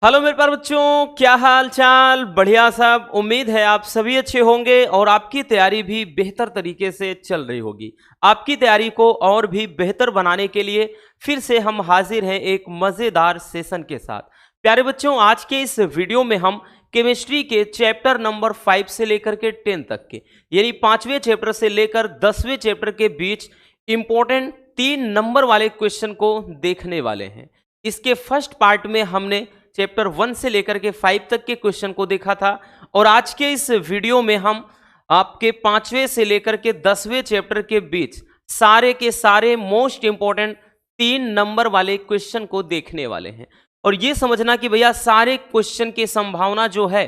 Hello मेरे प्यारे बच्चों, क्या हाल चाल। बढ़िया सब। उम्मीद है आप सभी अच्छे होंगे और आपकी तैयारी भी बेहतर तरीके से चल रही होगी। आपकी तैयारी को और भी बेहतर बनाने के लिए फिर से हम हाजिर हैं एक मज़ेदार सेशन के साथ। प्यारे बच्चों, आज के इस वीडियो में हम केमिस्ट्री के चैप्टर नंबर 5 से लेकर के 10 तक के, यानी 5वें चैप्टर से लेकर 10वें चैप्टर के बीच इंपॉर्टेंट 3 नंबर वाले क्वेश्चन को देखने वाले हैं। इसके फर्स्ट पार्ट में हमने चैप्टर 1 से लेकर के 5 तक के क्वेश्चन को देखा था और आज के इस वीडियो में हम आपके 5वें से लेकर के 10वें चैप्टर के बीच सारे के सारे मोस्ट इंपॉर्टेंट 3 नंबर वाले क्वेश्चन को देखने वाले हैं। और ये समझना कि भैया सारे क्वेश्चन की संभावना जो है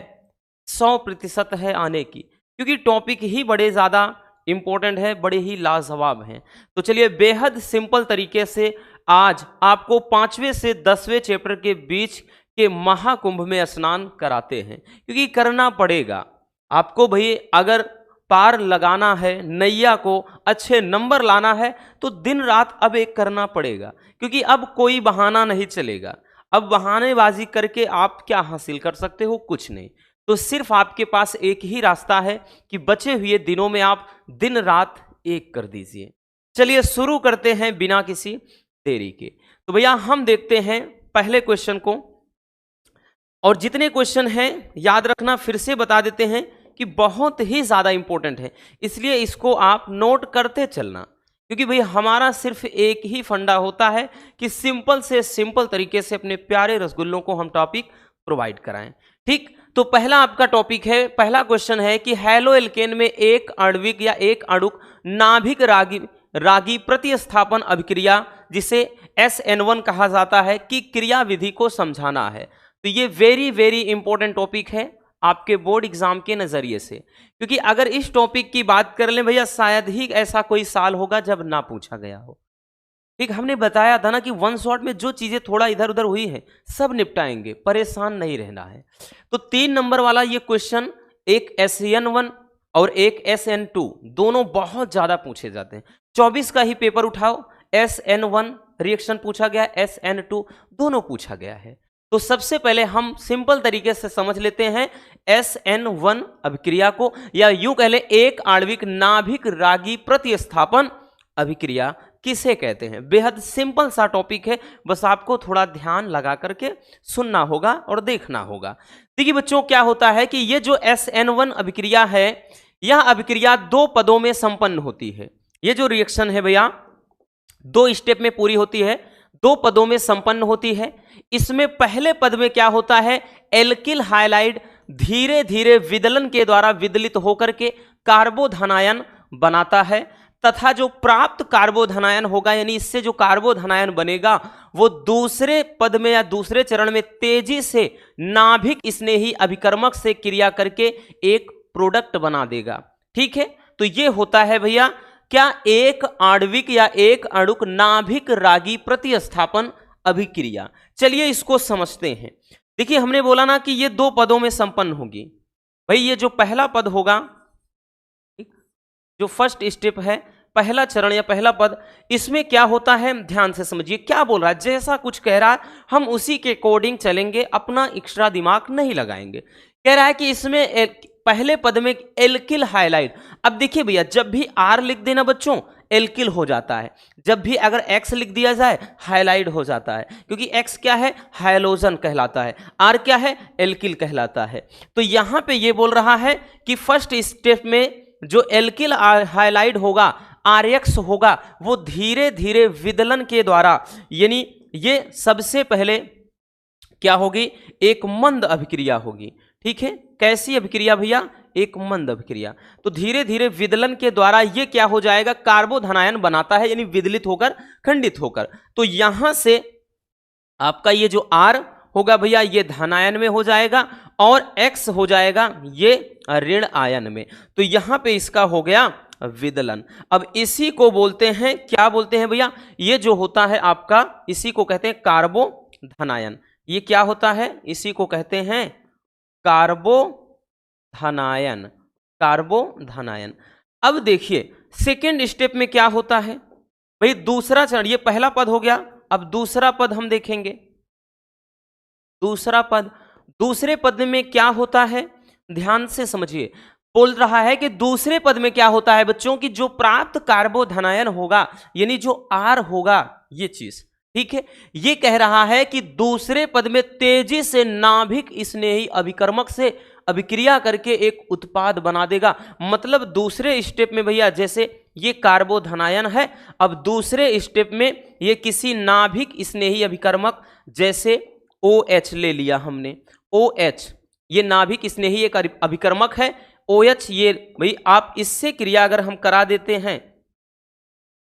100% है आने की, क्योंकि टॉपिक ही बड़े ज़्यादा इंपॉर्टेंट है, बड़े ही लाजवाब हैं। तो चलिए बेहद सिंपल तरीके से आज आपको 5वें से 10वें चैप्टर के बीच के महाकुंभ में स्नान कराते हैं, क्योंकि करना पड़ेगा आपको भाई। अगर पार लगाना है, नैया को अच्छे नंबर लाना है तो दिन रात अब एक करना पड़ेगा, क्योंकि अब कोई बहाना नहीं चलेगा। अब बहानेबाजी करके आप क्या हासिल कर सकते हो? कुछ नहीं। तो सिर्फ आपके पास एक ही रास्ता है कि बचे हुए दिनों में आप दिन रात एक कर दीजिए। चलिए शुरू करते हैं बिना किसी देरी के। तो भैया हम देखते हैं पहले क्वेश्चन को, और जितने क्वेश्चन हैं याद रखना, फिर से बता देते हैं कि बहुत ही ज़्यादा इंपॉर्टेंट है, इसलिए इसको आप नोट करते चलना, क्योंकि भाई हमारा सिर्फ एक ही फंडा होता है कि सिंपल से सिंपल तरीके से अपने प्यारे रसगुल्लों को हम टॉपिक प्रोवाइड कराएं। ठीक, तो पहला आपका टॉपिक है, पहला क्वेश्चन है कि हैलो एल्केन में एक आणविक या एक अणुक नाभिक रागी प्रतिस्थापन अभिक्रिया, जिसे SN1 कहा जाता है, कि क्रिया विधि को समझाना है। तो ये वेरी वेरी इंपॉर्टेंट टॉपिक है आपके बोर्ड एग्जाम के नजरिए से, क्योंकि अगर इस टॉपिक की बात कर लें भैया, शायद ही ऐसा कोई साल होगा जब ना पूछा गया हो। ठीक, हमने बताया था ना कि वन शॉट में जो चीजें थोड़ा इधर उधर हुई है सब निपटाएंगे, परेशान नहीं रहना है। तो 3 नंबर वाला ये क्वेश्चन, एक SN1 और एक SN2, दोनों बहुत ज्यादा पूछे जाते हैं। 24 का ही पेपर उठाओ, SN1 रिएक्शन पूछा गया, SN2 दोनों पूछा गया है। तो सबसे पहले हम सिंपल तरीके से समझ लेते हैं SN1 अभिक्रिया को, या यूं कह ले एक आणविक नाभिक रागी प्रतिस्थापन अभिक्रिया किसे कहते हैं। बेहद सिंपल सा टॉपिक है, बस आपको थोड़ा ध्यान लगा करके सुनना होगा और देखना होगा। देखिए बच्चों, क्या होता है कि ये जो SN1 अभिक्रिया है, यह अभिक्रिया 2 पदों में संपन्न होती है। ये जो रिएक्शन है भैया 2 स्टेप में पूरी होती है, 2 पदों में संपन्न होती है। इसमें पहले पद में क्या होता है, एल्किल हाइलाइड धीरे धीरे विदलन के द्वारा विदलित होकर के कार्बोधनायन बनाता है, तथा जो प्राप्त कार्बोधनायन होगा, यानी इससे जो कार्बोधनायन बनेगा, वो दूसरे पद में या दूसरे चरण में तेजी से नाभिक स्नेही अभिकर्मक से क्रिया करके एक प्रोडक्ट बना देगा। ठीक है, तो ये होता है भैया क्या, एक आणविक या एक अणुक नाभिक रागी प्रतिस्थापन अभिक्रिया। चलिए इसको समझते हैं। देखिए हमने बोला ना कि ये 2 पदों में संपन्न होगी। भाई ये जो पहला पद होगा, जो फर्स्ट स्टेप है, पहला चरण या पहला पद, इसमें क्या होता है, ध्यान से समझिए क्या बोल रहा है। जैसा कुछ कह रहा है हम उसी के अकॉर्डिंग चलेंगे, अपना एक्स्ट्रा दिमाग नहीं लगाएंगे। कह रहा है कि इसमें पहले पद में एल्किल हाइलाइड। अब देखिए भैया, जब भी R लिख देना बच्चों एल्किल हो जाता है, जब भी अगर X लिख दिया जाए हाइलाइड हो जाता है, क्योंकि X क्या है, हाइलोजन कहलाता है, R क्या है, एल्किल कहलाता है। तो यहां पे ये बोल रहा है कि फर्स्ट स्टेप में जो एल्किल हाइलाइड होगा, RX होगा, वो धीरे धीरे विदलन के द्वारा, यानी ये सबसे पहले क्या होगी, एक मंद अभिक्रिया होगी। ठीक है, कैसी अभिक्रिया भैया, एक मंद अभिक्रिया। तो धीरे धीरे विदलन के द्वारा ये क्या हो जाएगा, कार्बोधनायन बनाता है, यानी विदलित होकर, खंडित होकर। तो यहां से आपका ये जो R होगा भैया, ये धनायन में हो जाएगा, और X हो जाएगा ये ऋण आयन में। तो यहां पे इसका हो गया विदलन। अब इसी को बोलते हैं, क्या बोलते हैं भैया, ये जो होता है आपका, इसी को कहते हैं कार्बोधनायन। ये क्या होता है, इसी को कहते हैं कार्बोधनायन, कार्बोधनायन। अब देखिए सेकेंड स्टेप में क्या होता है भाई, दूसरा चरण, ये पहला पद हो गया, अब दूसरा पद हम देखेंगे। दूसरा पद, दूसरे पद में क्या होता है, ध्यान से समझिए, बोल रहा है कि दूसरे पद में क्या होता है बच्चों की जो प्राप्त कार्बोधनायन होगा यानी जो आर होगा ये चीज, ठीक है। ये कह रहा है कि दूसरे पद में तेजी से नाभिक स्नेही अभिकर्मक से अभिक्रिया करके एक उत्पाद बना देगा। मतलब दूसरे स्टेप में भैया जैसे ये कार्बोधनायन है, अब दूसरे स्टेप में ये किसी नाभिक स्नेही अभिकर्मक जैसे OH ले लिया हमने, OH ये नाभिक स्नेही एक अभिकर्मक है, OH ये भाई आप इससे क्रिया अगर हम करा देते हैं,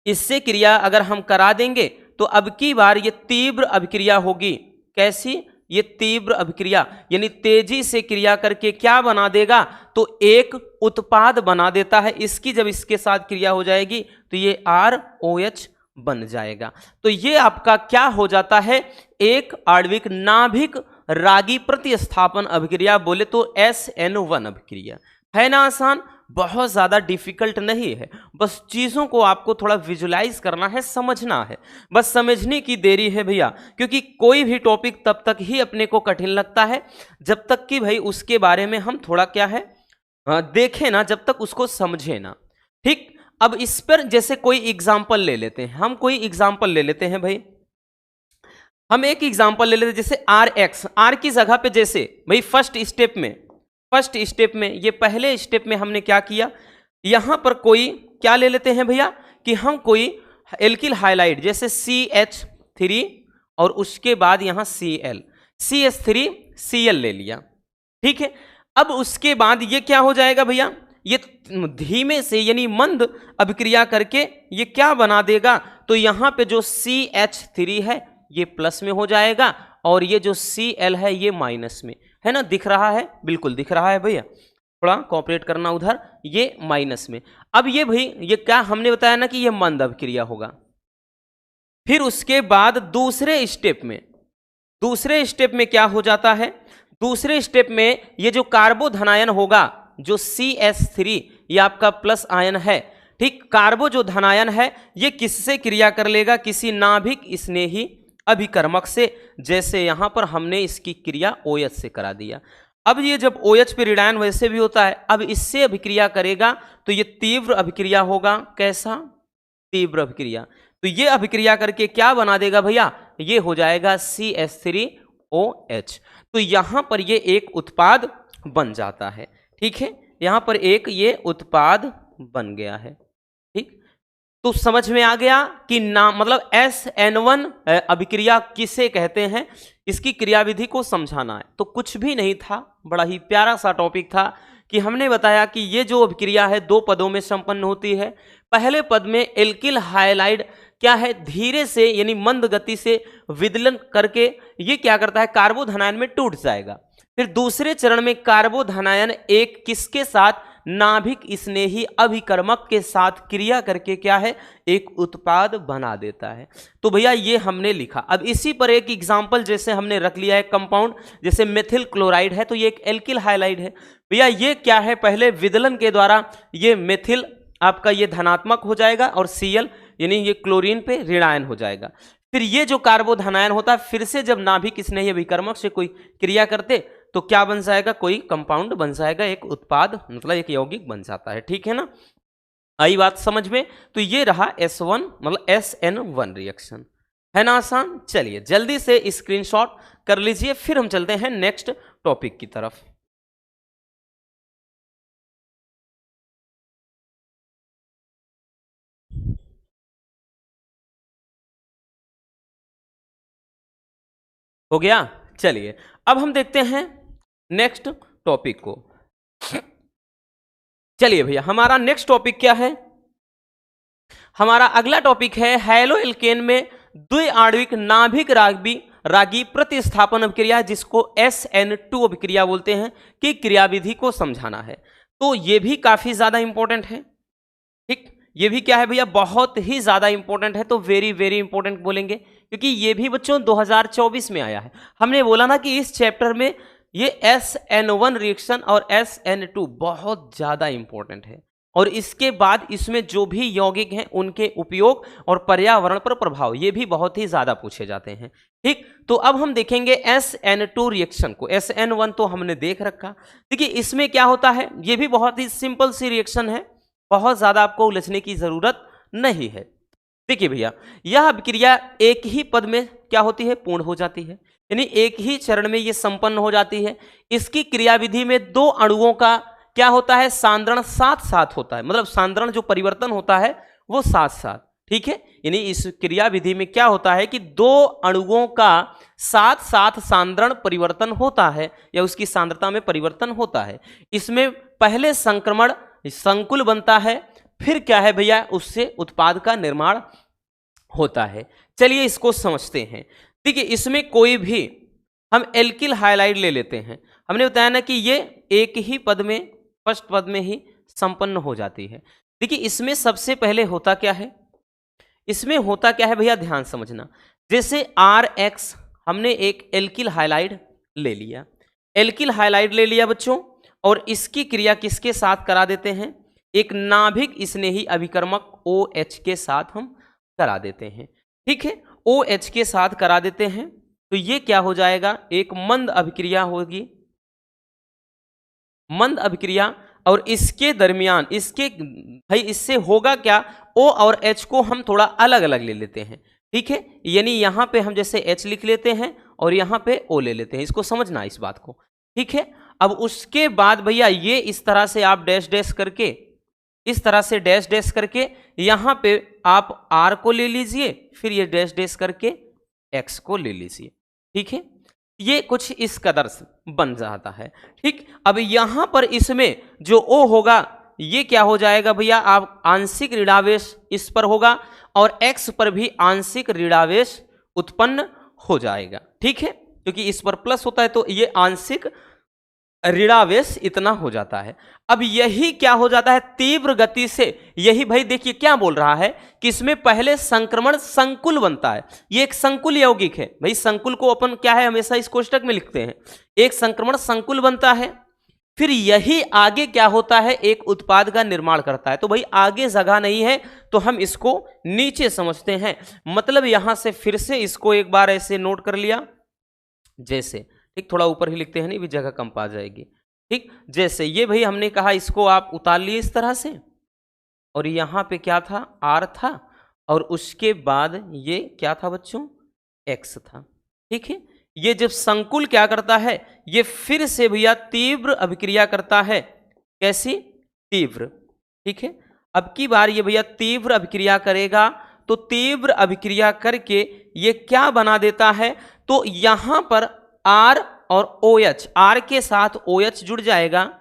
इससे क्रिया अगर हम करा देंगे तो अब की बार ये तीव्र अभिक्रिया होगी। कैसी, ये तीव्र अभिक्रिया यानी तेजी से क्रिया करके क्या बना देगा, तो एक उत्पाद बना देता है। इसकी जब इसके साथ क्रिया हो जाएगी तो ये ROH बन जाएगा। तो ये आपका क्या हो जाता है, एक आणविक नाभिक रागी प्रतिस्थापन अभिक्रिया, बोले तो SN1 अभिक्रिया। है ना आसान, बहुत ज़्यादा डिफिकल्ट नहीं है, बस चीज़ों को आपको थोड़ा विजुलाइज करना है, समझना है, बस समझने की देरी है भैया। क्योंकि कोई भी टॉपिक तब तक ही अपने को कठिन लगता है जब तक कि भाई उसके बारे में हम थोड़ा क्या है देखें ना, जब तक उसको समझे ना, ठीक। अब इस पर जैसे कोई एग्जाम्पल ले लेते हैं, हम कोई एग्जाम्पल ले लेते हैं भाई, हम एक एग्जाम्पल ले लेते हैं जैसे RX, R की जगह पे जैसे भाई फर्स्ट स्टेप में ये पहले स्टेप में हमने क्या किया, यहां पर कोई क्या ले लेते हैं भैया कि हम कोई एल्किल हाइलाइड जैसे CH3 और उसके बाद यहां Cl, CH3Cl ले लिया, ठीक है। अब उसके बाद ये क्या हो जाएगा भैया, ये धीमे से यानी मंद अभिक्रिया करके ये क्या बना देगा, तो यहां पे जो CH3 है ये प्लस में हो जाएगा और ये जो Cl है ये माइनस में, है ना, दिख रहा है, बिल्कुल दिख रहा है भैया, थोड़ा कॉपरेट करना उधर, ये माइनस में। अब ये भाई ये क्या हमने बताया ना कि ये मंद अभिक्रिया होगा। फिर उसके बाद दूसरे स्टेप में क्या हो जाता है, दूसरे स्टेप में ये जो कार्बोधनायन होगा जो CH3 ये आपका प्लस आयन है, ठीक। कार्बो जो धनायन है ये किससे क्रिया कर लेगा, किसी नाभिक स्नेही अभिकर्मक से, जैसे यहां पर हमने इसकी क्रिया OH से करा दिया। अब ये जब OH पे ऋणायन वैसे भी होता है, अब इससे अभिक्रिया करेगा तो ये तीव्र अभिक्रिया होगा। कैसा, तीव्र अभिक्रिया, तो ये अभिक्रिया करके क्या बना देगा भैया, ये हो जाएगा CH3OH। तो यहां पर ये एक उत्पाद बन जाता है, ठीक है, यहां पर एक ये उत्पाद बन गया है, ठीक। तो समझ में आ गया कि नाम मतलब SN1 अभिक्रिया किसे कहते हैं, इसकी क्रियाविधि को समझाना है। तो कुछ भी नहीं था, बड़ा ही प्यारा सा टॉपिक था कि हमने बताया कि ये जो अभिक्रिया है दो पदों में संपन्न होती है। पहले पद में एल्किल हाइलाइड क्या है, धीरे से यानी मंद गति से विदलन करके ये क्या करता है, कार्बोधनायन में टूट जाएगा। फिर दूसरे चरण में कार्बोधनायन एक किसके साथ, नाभिक स्नेही अभिकर्मक के साथ क्रिया करके क्या है, एक उत्पाद बना देता है। तो भैया ये हमने लिखा। अब इसी पर एक एग्जांपल जैसे हमने रख लिया है, कंपाउंड जैसे मेथिल क्लोराइड है तो ये एक एल्किल हाइलाइड है। भैया ये क्या है, पहले विदलन के द्वारा ये मेथिल आपका ये धनात्मक हो जाएगा और Cl यानी ये क्लोरीन पे ऋणायन हो जाएगा। फिर ये जो कार्बोधनायन होता है फिर से जब नाभिक स्नेही अभिकर्मक से कोई क्रिया करते तो क्या बन जाएगा, कोई कंपाउंड बन जाएगा, एक उत्पाद मतलब एक यौगिक बन जाता है, ठीक है ना। आई बात समझ में। तो ये रहा S1 मतलब SN1 रिएक्शन, है ना आसान। चलिए जल्दी से स्क्रीनशॉट कर लीजिए, फिर हम चलते हैं नेक्स्ट टॉपिक की तरफ। हो गया। चलिए अब हम देखते हैं नेक्स्ट टॉपिक को। चलिए भैया हमारा नेक्स्ट टॉपिक क्या है, हमारा अगला टॉपिक है हैलो एल्केन में द्विआण्विक नाभिक रागी प्रतिस्थापन अभिक्रिया, जिसको SN2 अभिक्रिया बोलते हैं, कि क्रियाविधि को समझाना है। तो ये भी काफी ज्यादा इंपॉर्टेंट है, ठीक। ये भी क्या है भैया, बहुत ही ज्यादा इंपॉर्टेंट है। तो वेरी वेरी इंपॉर्टेंट बोलेंगे क्योंकि ये भी बच्चों 2024 में आया है। हमने बोला ना कि इस चैप्टर में ये SN1 रिएक्शन और SN2 बहुत ज्यादा इंपॉर्टेंट है और इसके बाद इसमें जो भी यौगिक हैं उनके उपयोग और पर्यावरण पर प्रभाव, ये भी बहुत ही ज्यादा पूछे जाते हैं। ठीक, तो अब हम देखेंगे SN2 रिएक्शन को। SN1 तो हमने देख रखा। देखिए इसमें क्या होता है, ये भी बहुत ही सिंपल सी रिएक्शन है, बहुत ज्यादा आपको उलझने की जरूरत नहीं है। देखिए भैया, यह अभिक्रिया एक ही पद में क्या होती है, पूर्ण हो जाती है, यानी एक ही चरण में ये संपन्न हो जाती है। इसकी क्रियाविधि में दो अणुओं का क्या होता है, सांद्रण साथ साथ होता है, मतलब सांद्रण जो परिवर्तन होता है वो साथ साथ। ठीक है, यानी इस क्रियाविधि में क्या होता है कि दो अणुओं का साथ साथ सांद्रण परिवर्तन होता है या उसकी सांद्रता में परिवर्तन होता है। इसमें पहले संक्रमण संकुल बनता है, फिर क्या है भैया, उससे उत्पाद का निर्माण होता है। चलिए इसको समझते हैं। देखिए इसमें कोई भी हम एल्किल हाइलाइड ले लेते हैं, हमने बताया ना कि ये एक ही पद में, फर्स्ट पद में ही संपन्न हो जाती है। देखिए इसमें सबसे पहले होता क्या है, इसमें होता क्या है भैया, ध्यान समझना। जैसे RX हमने एक एल्किल हाइलाइड ले लिया, एल्किल हाइलाइड ले लिया बच्चों, और इसकी क्रिया किसके साथ करा देते हैं, एक नाभिक स्नेही अभिकर्मक OH के साथ हम करा देते हैं। ठीक है, OH के साथ करा देते हैं तो ये क्या हो जाएगा, एक मंद अभिक्रिया होगी, मंद अभिक्रिया। और इसके दरमियान इसके भाई इससे होगा क्या, O और H को हम थोड़ा अलग अलग ले लेते हैं। ठीक है, यानी यहां पे हम जैसे H लिख लेते हैं और यहां पे O ले लेते हैं, इसको समझना इस बात को। ठीक है, अब उसके बाद भैया ये इस तरह से आप डैश डैश करके, इस तरह से डैश डैश करके यहां पे आप R को ले लीजिए, फिर ये डैश डैश करके X को ले लीजिए। ठीक है, ये कुछ इस कदर से बन जाता है। ठीक, अब यहां पर इसमें जो O होगा ये क्या हो जाएगा भैया, आप आंशिक ऋणावेश इस पर होगा और X पर भी आंशिक ऋणावेश उत्पन्न हो जाएगा। ठीक है, क्योंकि इस पर प्लस होता है तो ये आंशिक ऋणावेश इतना हो जाता है। अब यही क्या हो जाता है, तीव्र गति से, यही भाई देखिए क्या बोल रहा है कि इसमें पहले संक्रमण संकुल बनता है, ये एक संकुल यौगिक है भाई, संकुल को अपन क्या है हमेशा इस कोष्टक में लिखते हैं, एक संक्रमण संकुल बनता है, फिर यही आगे क्या होता है, एक उत्पाद का निर्माण करता है। तो भाई आगे जगह नहीं है तो हम इसको नीचे समझते हैं, मतलब यहां से फिर से इसको एक बार ऐसे नोट कर लिया, जैसे ठीक, थोड़ा ऊपर ही लिखते हैं, नहीं भी जगह कम पा जाएगी। ठीक, जैसे ये भाई हमने कहा इसको आप उतार लिए इस तरह से, और यहां पे क्या था, R था, और उसके बाद ये क्या था बच्चों, X था। ठीक है, ये जब संकुल क्या करता है, ये फिर से भैया तीव्र अभिक्रिया करता है, कैसी, तीव्र। ठीक है, अब की बार ये भैया तीव्र अभिक्रिया करेगा, तो तीव्र अभिक्रिया करके ये क्या बना देता है, तो यहां पर R और OH, R के साथ OH जुड़ जाएगा,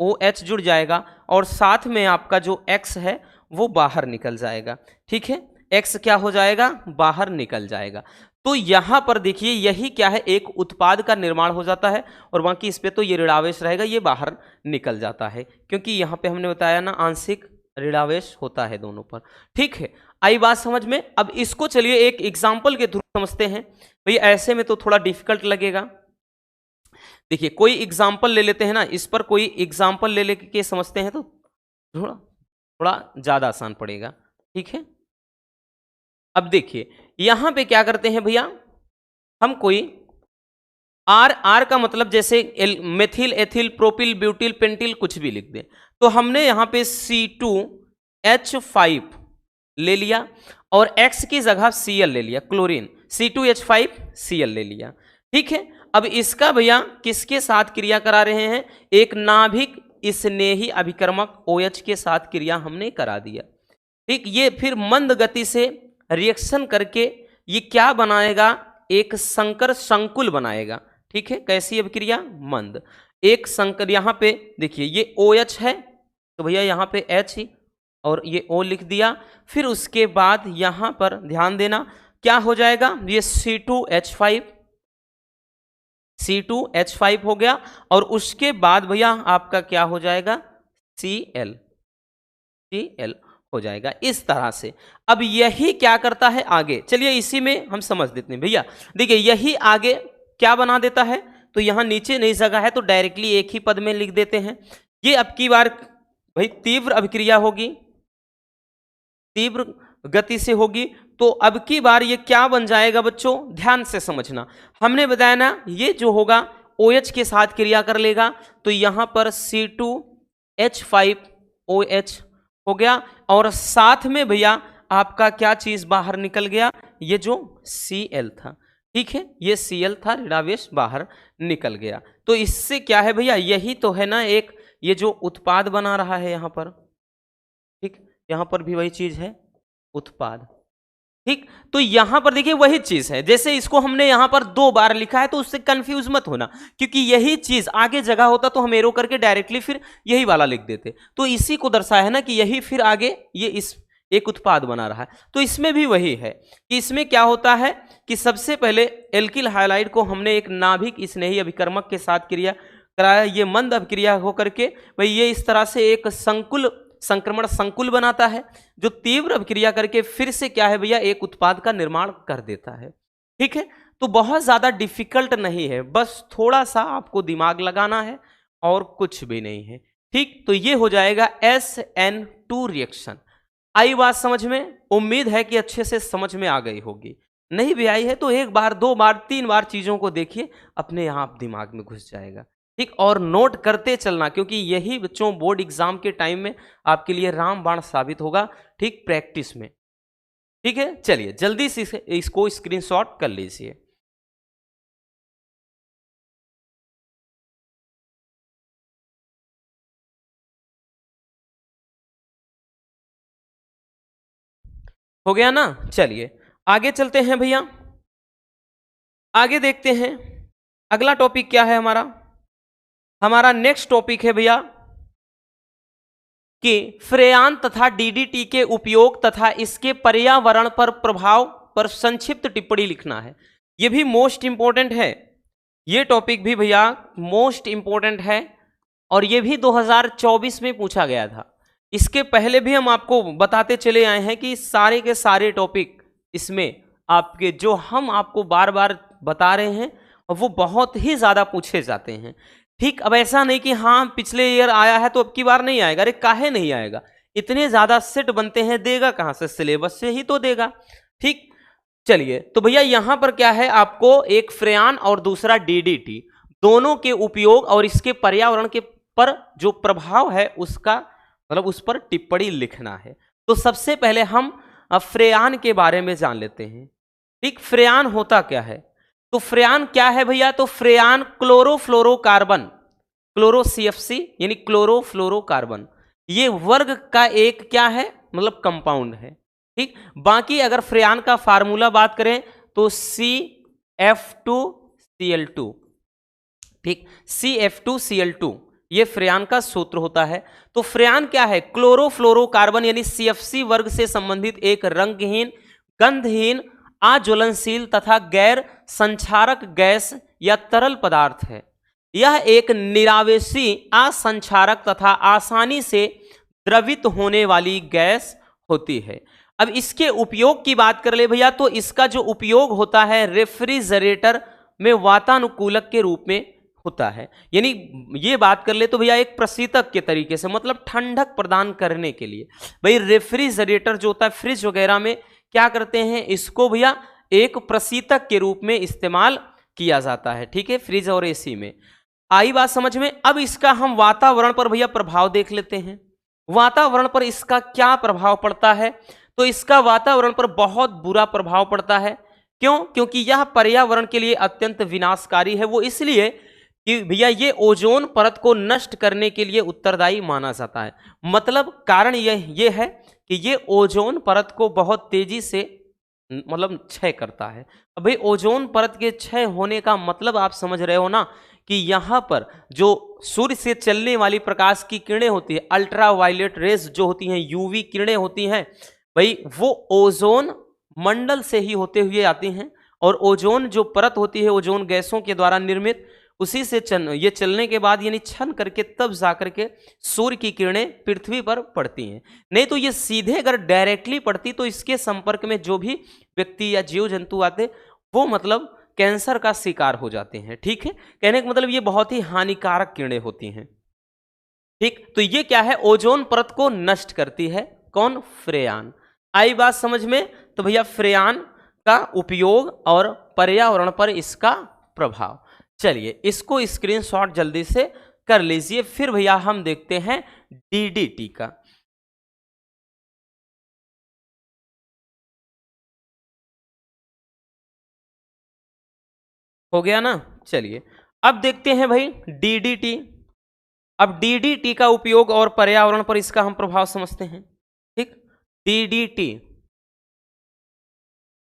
OH जुड़ जाएगा, और साथ में आपका जो X है वो बाहर निकल जाएगा। ठीक है, X क्या हो जाएगा, बाहर निकल जाएगा। तो यहां पर देखिए यही क्या है, एक उत्पाद का निर्माण हो जाता है, और बाकी इस पे तो ये ऋणावेश रहेगा, ये बाहर निकल जाता है, क्योंकि यहां पे हमने बताया ना आंशिक ऋणावेश होता है दोनों पर। ठीक है, आई बात समझ में। अब इसको चलिए एक एग्जाम्पल के थ्रू समझते हैं, भाई ऐसे में तो थोड़ा डिफिकल्ट लगेगा। देखिए कोई एग्जाम्पल ले लेते हैं ना, इस पर कोई एग्जाम्पल ले लेके समझते हैं तो थोड़ा थोड़ा ज्यादा आसान पड़ेगा। ठीक है, अब देखिए यहां पे क्या करते हैं भैया, हम कोई R का मतलब जैसे methyl, ethyl, propyl, butyl, pentyl कुछ भी लिख दें, तो हमने यहां पे C2H5 ले लिया और X की जगह Cl ले लिया, क्लोरीन, C2H5Cl ले लिया। ठीक है, अब इसका भैया किसके साथ क्रिया करा रहे हैं, एक नाभिक स्नेही अभिकर्मक OH के साथ क्रिया हमने करा दिया। ठीक, ये फिर मंद गति से रिएक्शन करके ये क्या बनाएगा, एक संकर संकुल बनाएगा। ठीक है, कैसी अभिक्रिया, मंद, एक संकर, यहां पे देखिए ये OH है तो भैया यहां पे H ही और ये O लिख दिया, फिर उसके बाद यहां पर ध्यान देना क्या हो जाएगा, ये C2H5 हो गया, और उसके बाद भैया आपका क्या हो जाएगा, Cl हो जाएगा इस तरह से। अब यही क्या करता है आगे, चलिए इसी में हम समझ देते हैं भैया। देखिए यही आगे क्या बना देता है, तो यहां नीचे नहीं जगह है तो डायरेक्टली एक ही पद में लिख देते हैं। ये अब की बार भाई तीव्र अभिक्रिया होगी, तीव्र गति से होगी। तो अब की बार ये क्या बन जाएगा बच्चों, ध्यान से समझना। हमने बताया ना ये जो होगा OH के साथ क्रिया कर लेगा, तो यहां पर C2H5OH हो गया, और साथ में भैया आपका क्या चीज बाहर निकल गया, ये जो Cl था, ठीक है, ये Cl था, ऋणावेश बाहर निकल गया। तो इससे क्या है भैया, यही तो है ना एक ये जो उत्पाद बना रहा है यहां पर, ठीक, यहां पर भी वही चीज है, उत्पाद, ठीक। तो यहां पर देखिए वही चीज है, जैसे इसको हमने यहां पर 2 बार लिखा है, तो उससे कंफ्यूज मत होना, क्योंकि यही चीज आगे जगह होता तो हम एरो करके डायरेक्टली फिर यही वाला लिख देते। तो इसी को दर्शाया है ना कि यही फिर आगे ये इस एक उत्पाद बना रहा है। तो इसमें भी वही है कि इसमें क्या होता है कि सबसे पहले एल्किल हाइलाइड को हमने एक नाभिक स्नेही अभिकर्मक के साथ क्रिया कराया, ये मंद अभिक्रिया होकर के भाई ये इस तरह से एक संकुल संक्रमण संकुल बनाता है, जो तीव्र अभिक्रिया करके फिर से क्या है भैया एक उत्पाद का निर्माण कर देता है, ठीक है। तो बहुत ज्यादा डिफिकल्ट नहीं है, बस थोड़ा सा आपको दिमाग लगाना है और कुछ भी नहीं है, ठीक। तो ये हो जाएगा SN2 रिएक्शन। आई बात समझ में? उम्मीद है कि अच्छे से समझ में आ गई होगी। नहीं भी आई है तो 1 बार 2 बार 3 बार चीजों को देखिए, अपने आप दिमाग में घुस जाएगा, ठीक। और नोट करते चलना, क्योंकि यही बच्चों बोर्ड एग्जाम के टाइम में आपके लिए रामबाण साबित होगा, ठीक, प्रैक्टिस में, ठीक है। चलिए जल्दी से इसको स्क्रीनशॉट कर लीजिए। हो गया ना? चलिए आगे चलते हैं भैया, आगे देखते हैं अगला टॉपिक क्या है हमारा। हमारा नेक्स्ट टॉपिक है भैया कि फ्रेयान तथा DDT के उपयोग तथा इसके पर्यावरण पर प्रभाव पर संक्षिप्त टिप्पणी लिखना है। यह भी मोस्ट इंपॉर्टेंट है, ये टॉपिक भी भैया मोस्ट इंपॉर्टेंट है, और ये भी 2024 में पूछा गया था। इसके पहले भी हम आपको बताते चले आए हैं कि सारे के सारे टॉपिक इसमें आपके जो हम आपको बार बार बता रहे हैं वो बहुत ही ज्यादा पूछे जाते हैं, ठीक। अब ऐसा नहीं कि हाँ पिछले ईयर आया है तो अब की बार नहीं आएगा, अरे काहे नहीं आएगा, इतने ज्यादा सेट बनते हैं, देगा कहां से, सिलेबस से ही तो देगा, ठीक। चलिए तो भैया यहां पर क्या है, आपको एक फ्रेयान और दूसरा DDT दोनों के उपयोग और इसके पर्यावरण के पर जो प्रभाव है उसका मतलब उस पर टिप्पणी लिखना है। तो सबसे पहले हम फ्रेयान के बारे में जान लेते हैं, ठीक। फ्रेयान होता क्या है, तो फ्रेयान क्या है भैया, तो फ्रेयान क्लोरोफ्लोरोकार्बन, क्लोरो CFC यानी क्लोरोफ्लोरोकार्बन, ये वर्ग का एक क्या है मतलब कंपाउंड है, ठीक। बाकी अगर फ्रेयान का फार्मूला बात करें तो CF2Cl2, ठीक, CF2Cl2 ये फ्रेयान का सूत्र होता है। तो फ्रेयान क्या है, क्लोरोफ्लोरोकार्बन यानी CFC वर्ग से संबंधित एक रंगहीन, गंधहीन, अज्वलनशील तथा गैर संक्षारक गैस या तरल पदार्थ है। यह एक निरावेशी, असंक्षारक तथा आसानी से द्रवित होने वाली गैस होती है। अब इसके उपयोग की बात कर ले भैया, तो इसका जो उपयोग होता है रेफ्रिजरेटर में वातानुकूलक के रूप में होता है, यानी ये बात कर ले तो भैया एक प्रशीतक के तरीके से, मतलब ठंडक प्रदान करने के लिए। भाई रेफ्रिजरेटर जो होता है फ्रिज वगैरह में क्या करते हैं, इसको भैया एक प्रशीतक के रूप में इस्तेमाल किया जाता है, ठीक है, फ्रिज और AC में। आई बात समझ में? अब इसका हम वातावरण पर भैया प्रभाव देख लेते हैं। वातावरण पर इसका क्या प्रभाव पड़ता है, तो इसका वातावरण पर बहुत बुरा प्रभाव पड़ता है। क्यों? क्योंकि यह पर्यावरण के लिए अत्यंत विनाशकारी है। वो इसलिए कि भैया ये ओजोन परत को नष्ट करने के लिए उत्तरदायी माना जाता है। मतलब कारण ये है कि ये ओजोन परत को बहुत तेजी से मतलब क्षय करता है। अब भाई ओजोन परत के क्षय होने का मतलब आप समझ रहे हो ना कि यहाँ पर जो सूर्य से चलने वाली प्रकाश की किरणें होती है, अल्ट्रा वायलेट रेज जो होती हैं, UV किरणें होती हैं, भाई वो ओजोन मंडल से ही होते हुए आती हैं, और ओजोन जो परत होती है ओजोन गैसों के द्वारा निर्मित, उसी से ये चलने के बाद यानी छन करके तब जाकर के सूर्य की किरणें पृथ्वी पर पड़ती हैं। नहीं तो ये सीधे अगर डायरेक्टली पड़ती तो इसके संपर्क में जो भी व्यक्ति या जीव जंतु आते वो मतलब कैंसर का शिकार हो जाते हैं, ठीक है। कहने का मतलब ये बहुत ही हानिकारक किरणें होती हैं। ठीक, तो ये क्या है, ओजोन परत को नष्ट करती है। कौन? फ्रेयान। आई बात समझ में? तो भैया फ्रेयान का उपयोग और पर्यावरण पर इसका प्रभाव। चलिए इसको स्क्रीनशॉट जल्दी से कर लीजिए। फिर भैया हम देखते हैं डीडीटी का। हो गया ना? चलिए अब देखते हैं भाई डीडीटी। अब डीडीटी का उपयोग और पर्यावरण पर इसका हम प्रभाव समझते हैं। ठीक, डीडीटी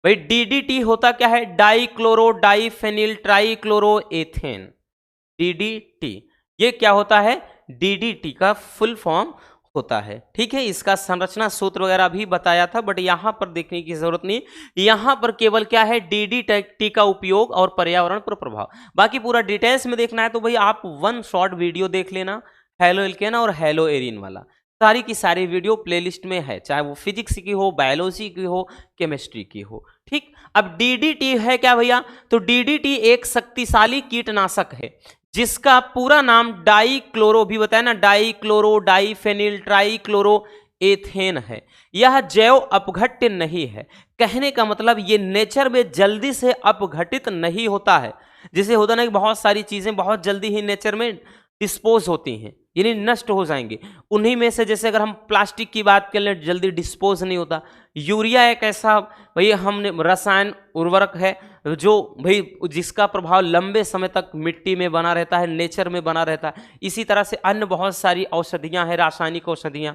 भाई, डीडीटी होता क्या है? Dichloro diphenyl trichloroethane, DDT. ये क्या होता है? डीडीटी का फुल फॉर्म होता है। ठीक है, इसका संरचना सूत्र वगैरह भी बताया था, बट यहां पर देखने की जरूरत नहीं। यहां पर केवल क्या है, डीडीटी का उपयोग और पर्यावरण पर प्रभाव। बाकी पूरा डिटेल्स में देखना है तो भाई आप वन शॉर्ट वीडियो देख लेना, हेलो एल्केन और हेलो एरिन वाला। सारी की सारी वीडियो प्लेलिस्ट में है, चाहे वो फिजिक्स की हो, बायोलॉजी की हो, केमिस्ट्री की हो। ठीक, अब डीडीटी है क्या भैया? तो डीडीटी एक शक्तिशाली कीटनाशक है जिसका पूरा नाम डाइक्लोरो, भी बताया ना, डाइक्लोरो डाइफेनिल ट्राइक्लोरो एथेन है। यह जैव अपघट्य नहीं है। कहने का मतलब ये नेचर में जल्दी से अपघटित नहीं होता है। जैसे होता ना कि बहुत सारी चीजें बहुत जल्दी ही नेचर में डिस्पोज होती हैं, यानी नष्ट हो जाएंगे। उन्हीं में से जैसे अगर हम प्लास्टिक की बात कर लें, जल्दी डिस्पोज नहीं होता। यूरिया एक ऐसा भाई हमने रसायन उर्वरक है जो भाई जिसका प्रभाव लंबे समय तक मिट्टी में बना रहता है, नेचर में बना रहता है। इसी तरह से अन्य बहुत सारी औषधियां हैं, रासायनिक औषधियां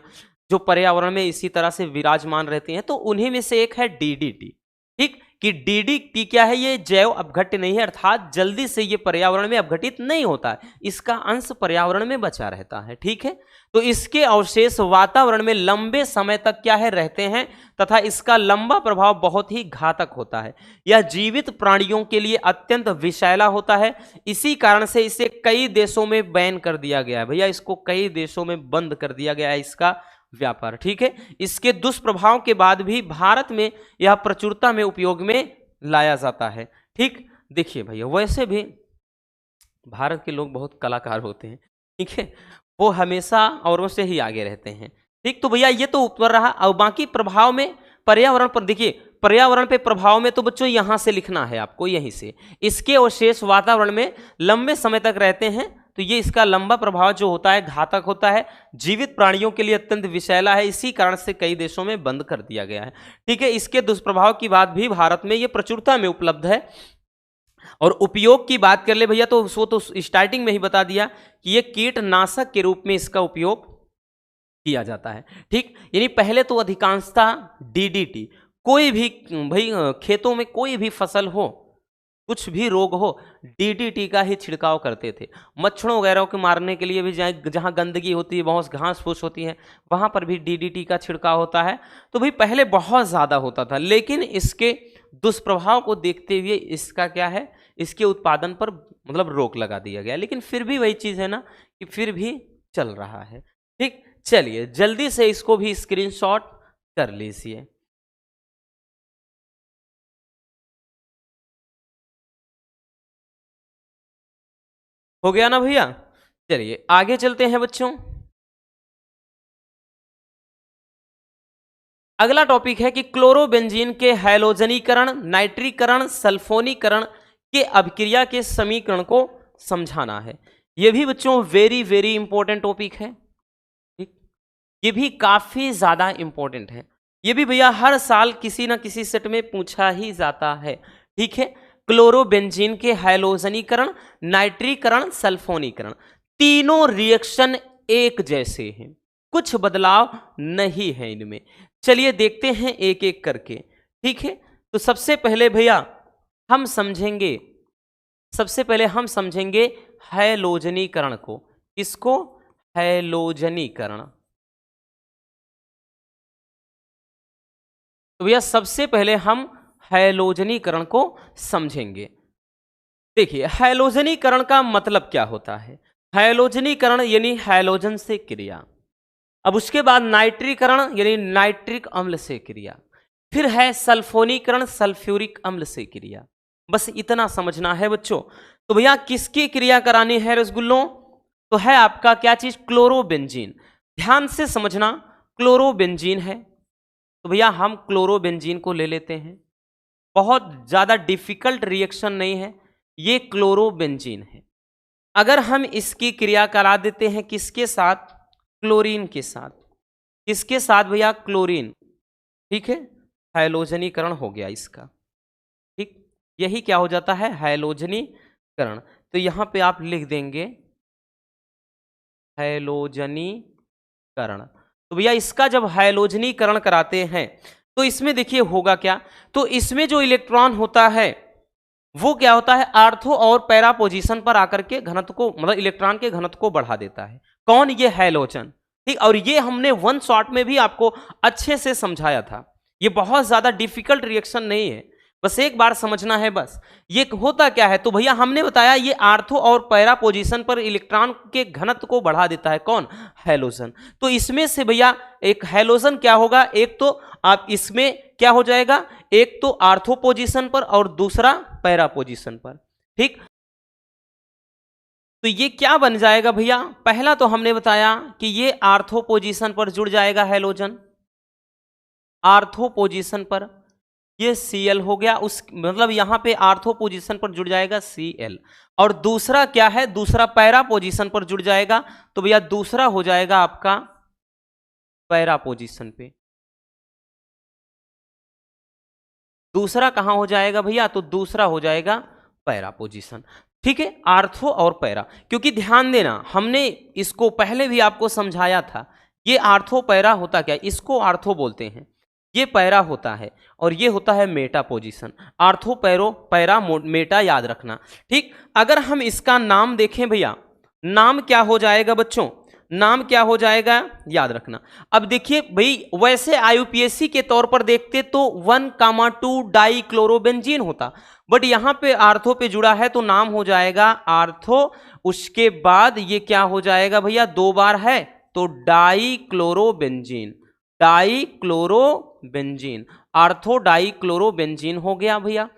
जो पर्यावरण में इसी तरह से विराजमान रहती हैं। तो उन्हीं में से एक है डीडीटी। ठीक, कि डीडीटी क्या है? ये जैव अपघट्य नहीं है, अर्थात जल्दी से ये पर्यावरण में अपघटित नहीं होता है, इसका अंश पर्यावरण में बचा रहता है। ठीक है, तो इसके अवशेष वातावरण में लंबे समय तक क्या है, रहते हैं, तथा इसका लंबा प्रभाव बहुत ही घातक होता है। यह जीवित प्राणियों के लिए अत्यंत विषैला होता है। इसी कारण से इसे कई देशों में बैन कर दिया गया है। भैया इसको कई देशों में बंद कर दिया गया है, इसका व्यापार। ठीक है, इसके दुष्प्रभाव के बाद भी भारत में यह प्रचुरता में उपयोग में लाया जाता है। ठीक, देखिए भैया वैसे भी भारत के लोग बहुत कलाकार होते हैं। ठीक है, वो हमेशा औरों से ही आगे रहते हैं। ठीक, तो भैया ये तो ऊपर रहा। और बाकी प्रभाव में पर्यावरण पर देखिए, पर्यावरण पे प्रभाव में तो बच्चों यहां से लिखना है आपको, यहीं से। इसके अवशेष वातावरण में लंबे समय तक रहते हैं, तो ये इसका लंबा प्रभाव जो होता है घातक होता है, जीवित प्राणियों के लिए अत्यंत विषैला है। इसी कारण से कई देशों में बंद कर दिया गया है। ठीक है, इसके दुष्प्रभाव की बात भी भारत में ये प्रचुरता में उपलब्ध है। और उपयोग की बात कर ले भैया तो वो तो स्टार्टिंग में ही बता दिया कि ये कीटनाशक के रूप में इसका उपयोग किया जाता है। ठीक, यानी पहले तो अधिकांशतः डीडीटी, कोई भी भाई खेतों में कोई भी फसल हो, कुछ भी रोग हो, डीडीटी का ही छिड़काव करते थे। मच्छरों वगैरह को मारने के लिए भी जहाँ गंदगी होती है, बहुत घास फूस होती है, वहाँ पर भी डीडीटी का छिड़काव होता है। तो भाई पहले बहुत ज़्यादा होता था, लेकिन इसके दुष्प्रभाव को देखते हुए इसका क्या है, इसके उत्पादन पर मतलब रोक लगा दिया गया। लेकिन फिर भी वही चीज़ है ना कि फिर भी चल रहा है। ठीक, चलिए जल्दी से इसको भी स्क्रीनशॉट कर लीजिए। हो गया ना भैया? चलिए आगे चलते हैं बच्चों। अगला टॉपिक है कि क्लोरोबेंजीन के हैलोजनीकरण, नाइट्रीकरण, सल्फोनीकरण के अभिक्रिया के समीकरण को समझाना है। यह भी बच्चों वेरी वेरी इंपॉर्टेंट टॉपिक है। ठीक, ये भी काफी ज्यादा इंपॉर्टेंट है। ये भी भैया हर साल किसी ना किसी सेट में पूछा ही जाता है। ठीक है, क्लोरोबेंजीन के हैलोजनीकरण, नाइट्रीकरण, सल्फोनीकरण, तीनों रिएक्शन एक जैसे हैं, कुछ बदलाव नहीं है इनमें। चलिए देखते हैं एक एक करके। ठीक है, तो सबसे पहले भैया हम समझेंगे, सबसे पहले हम समझेंगे हैलोजनीकरण को। इसको हैलोजनीकरण। तो भैया सबसे पहले हम हैलोजनीकरण को समझेंगे। देखिए हैलोजनीकरण का मतलब क्या होता है। हैलोजनीकरण यानी हैलोजन से क्रिया। अब उसके बाद नाइट्रीकरण यानी नाइट्रिक अम्ल से क्रिया। फिर है सल्फोनीकरण, सल्फ्यूरिक अम्ल से क्रिया। बस इतना समझना है बच्चों। तो भैया किसकी क्रिया करानी है रसगुल्लों? तो है आपका क्या चीज, क्लोरोबेंजीन। ध्यान से समझना, क्लोरोबेंजीन है। तो भैया हम क्लोरोबेंजीन को ले लेते हैं, बहुत ज्यादा डिफिकल्ट रिएक्शन नहीं है, ये क्लोरोबेंजीन है। अगर हम इसकी क्रिया करा देते हैं किसके साथ, क्लोरीन के साथ। किसके साथ भैया, क्लोरीन। ठीक है, हैलोजनीकरण हो गया इसका। ठीक, यही क्या हो जाता है, हैलोजनीकरण। तो यहां पे आप लिख देंगे हैलोजनीकरण। तो भैया इसका जब हैलोजनीकरण कराते हैं तो इसमें देखिए होगा क्या, तो इसमें जो इलेक्ट्रॉन होता है वो क्या होता है, आर्थो और पैरा पोजीशन पर आकर के घनत्व को, मतलब इलेक्ट्रॉन के घनत्व को बढ़ा देता है। कौन, ये हैलोजन। ठीक, और ये हमने वन शॉट में भी आपको अच्छे से समझाया था। ये बहुत ज्यादा डिफिकल्ट रिएक्शन नहीं है, बस एक बार समझना है बस। ये होता क्या है, तो भैया हमने बताया ये आर्थो और पैरा पोजीशन पर इलेक्ट्रॉन के घनत्व को बढ़ा देता है। कौन, हैलोजन। तो इसमें से भैया एक हैलोजन क्या होगा, एक तो आप इसमें क्या हो जाएगा, एक तो आर्थो पोजीशन पर और दूसरा पैरा पोजीशन पर। ठीक, तो ये क्या बन जाएगा भैया, पहला तो हमने बताया कि ये आर्थो पोजीशन पर जुड़ जाएगा हैलोजन, आर्थो पोजीशन पर ये Cl हो गया, उस मतलब यहां पे आर्थो पोजीशन पर जुड़ जाएगा Cl। और दूसरा क्या है, दूसरा पैरा पोजीशन पर जुड़ जाएगा, तो भैया दूसरा हो जाएगा आपका पैरा पोजीशन पे। दूसरा कहां हो जाएगा भैया, तो दूसरा हो जाएगा पैरा पोजीशन। ठीक है, आर्थो और पैरा, क्योंकि ध्यान देना हमने इसको पहले भी आपको समझाया था। ये आर्थो पैरा होता क्या, इसको आर्थो बोलते हैं, ये पैरा होता है, और ये होता है मेटा पोजीशन। आर्थो पैरो पैरा मेटा, याद रखना। ठीक, अगर हम इसका नाम देखें भैया, नाम क्या हो जाएगा बच्चों, नाम क्या हो जाएगा, याद रखना। अब देखिए भाई, वैसे आईयूपीएससी के तौर पर देखते तो 1,2 डाई क्लोरोबेंजीन होता, बट यहां पे आर्थो पे जुड़ा है तो नाम हो जाएगा आर्थो। उसके बाद ये क्या हो जाएगा भैया, 2 बार है तो dichlorobenzene, dichlorobenzene, ortho dichlorobenzene हो गया भैया।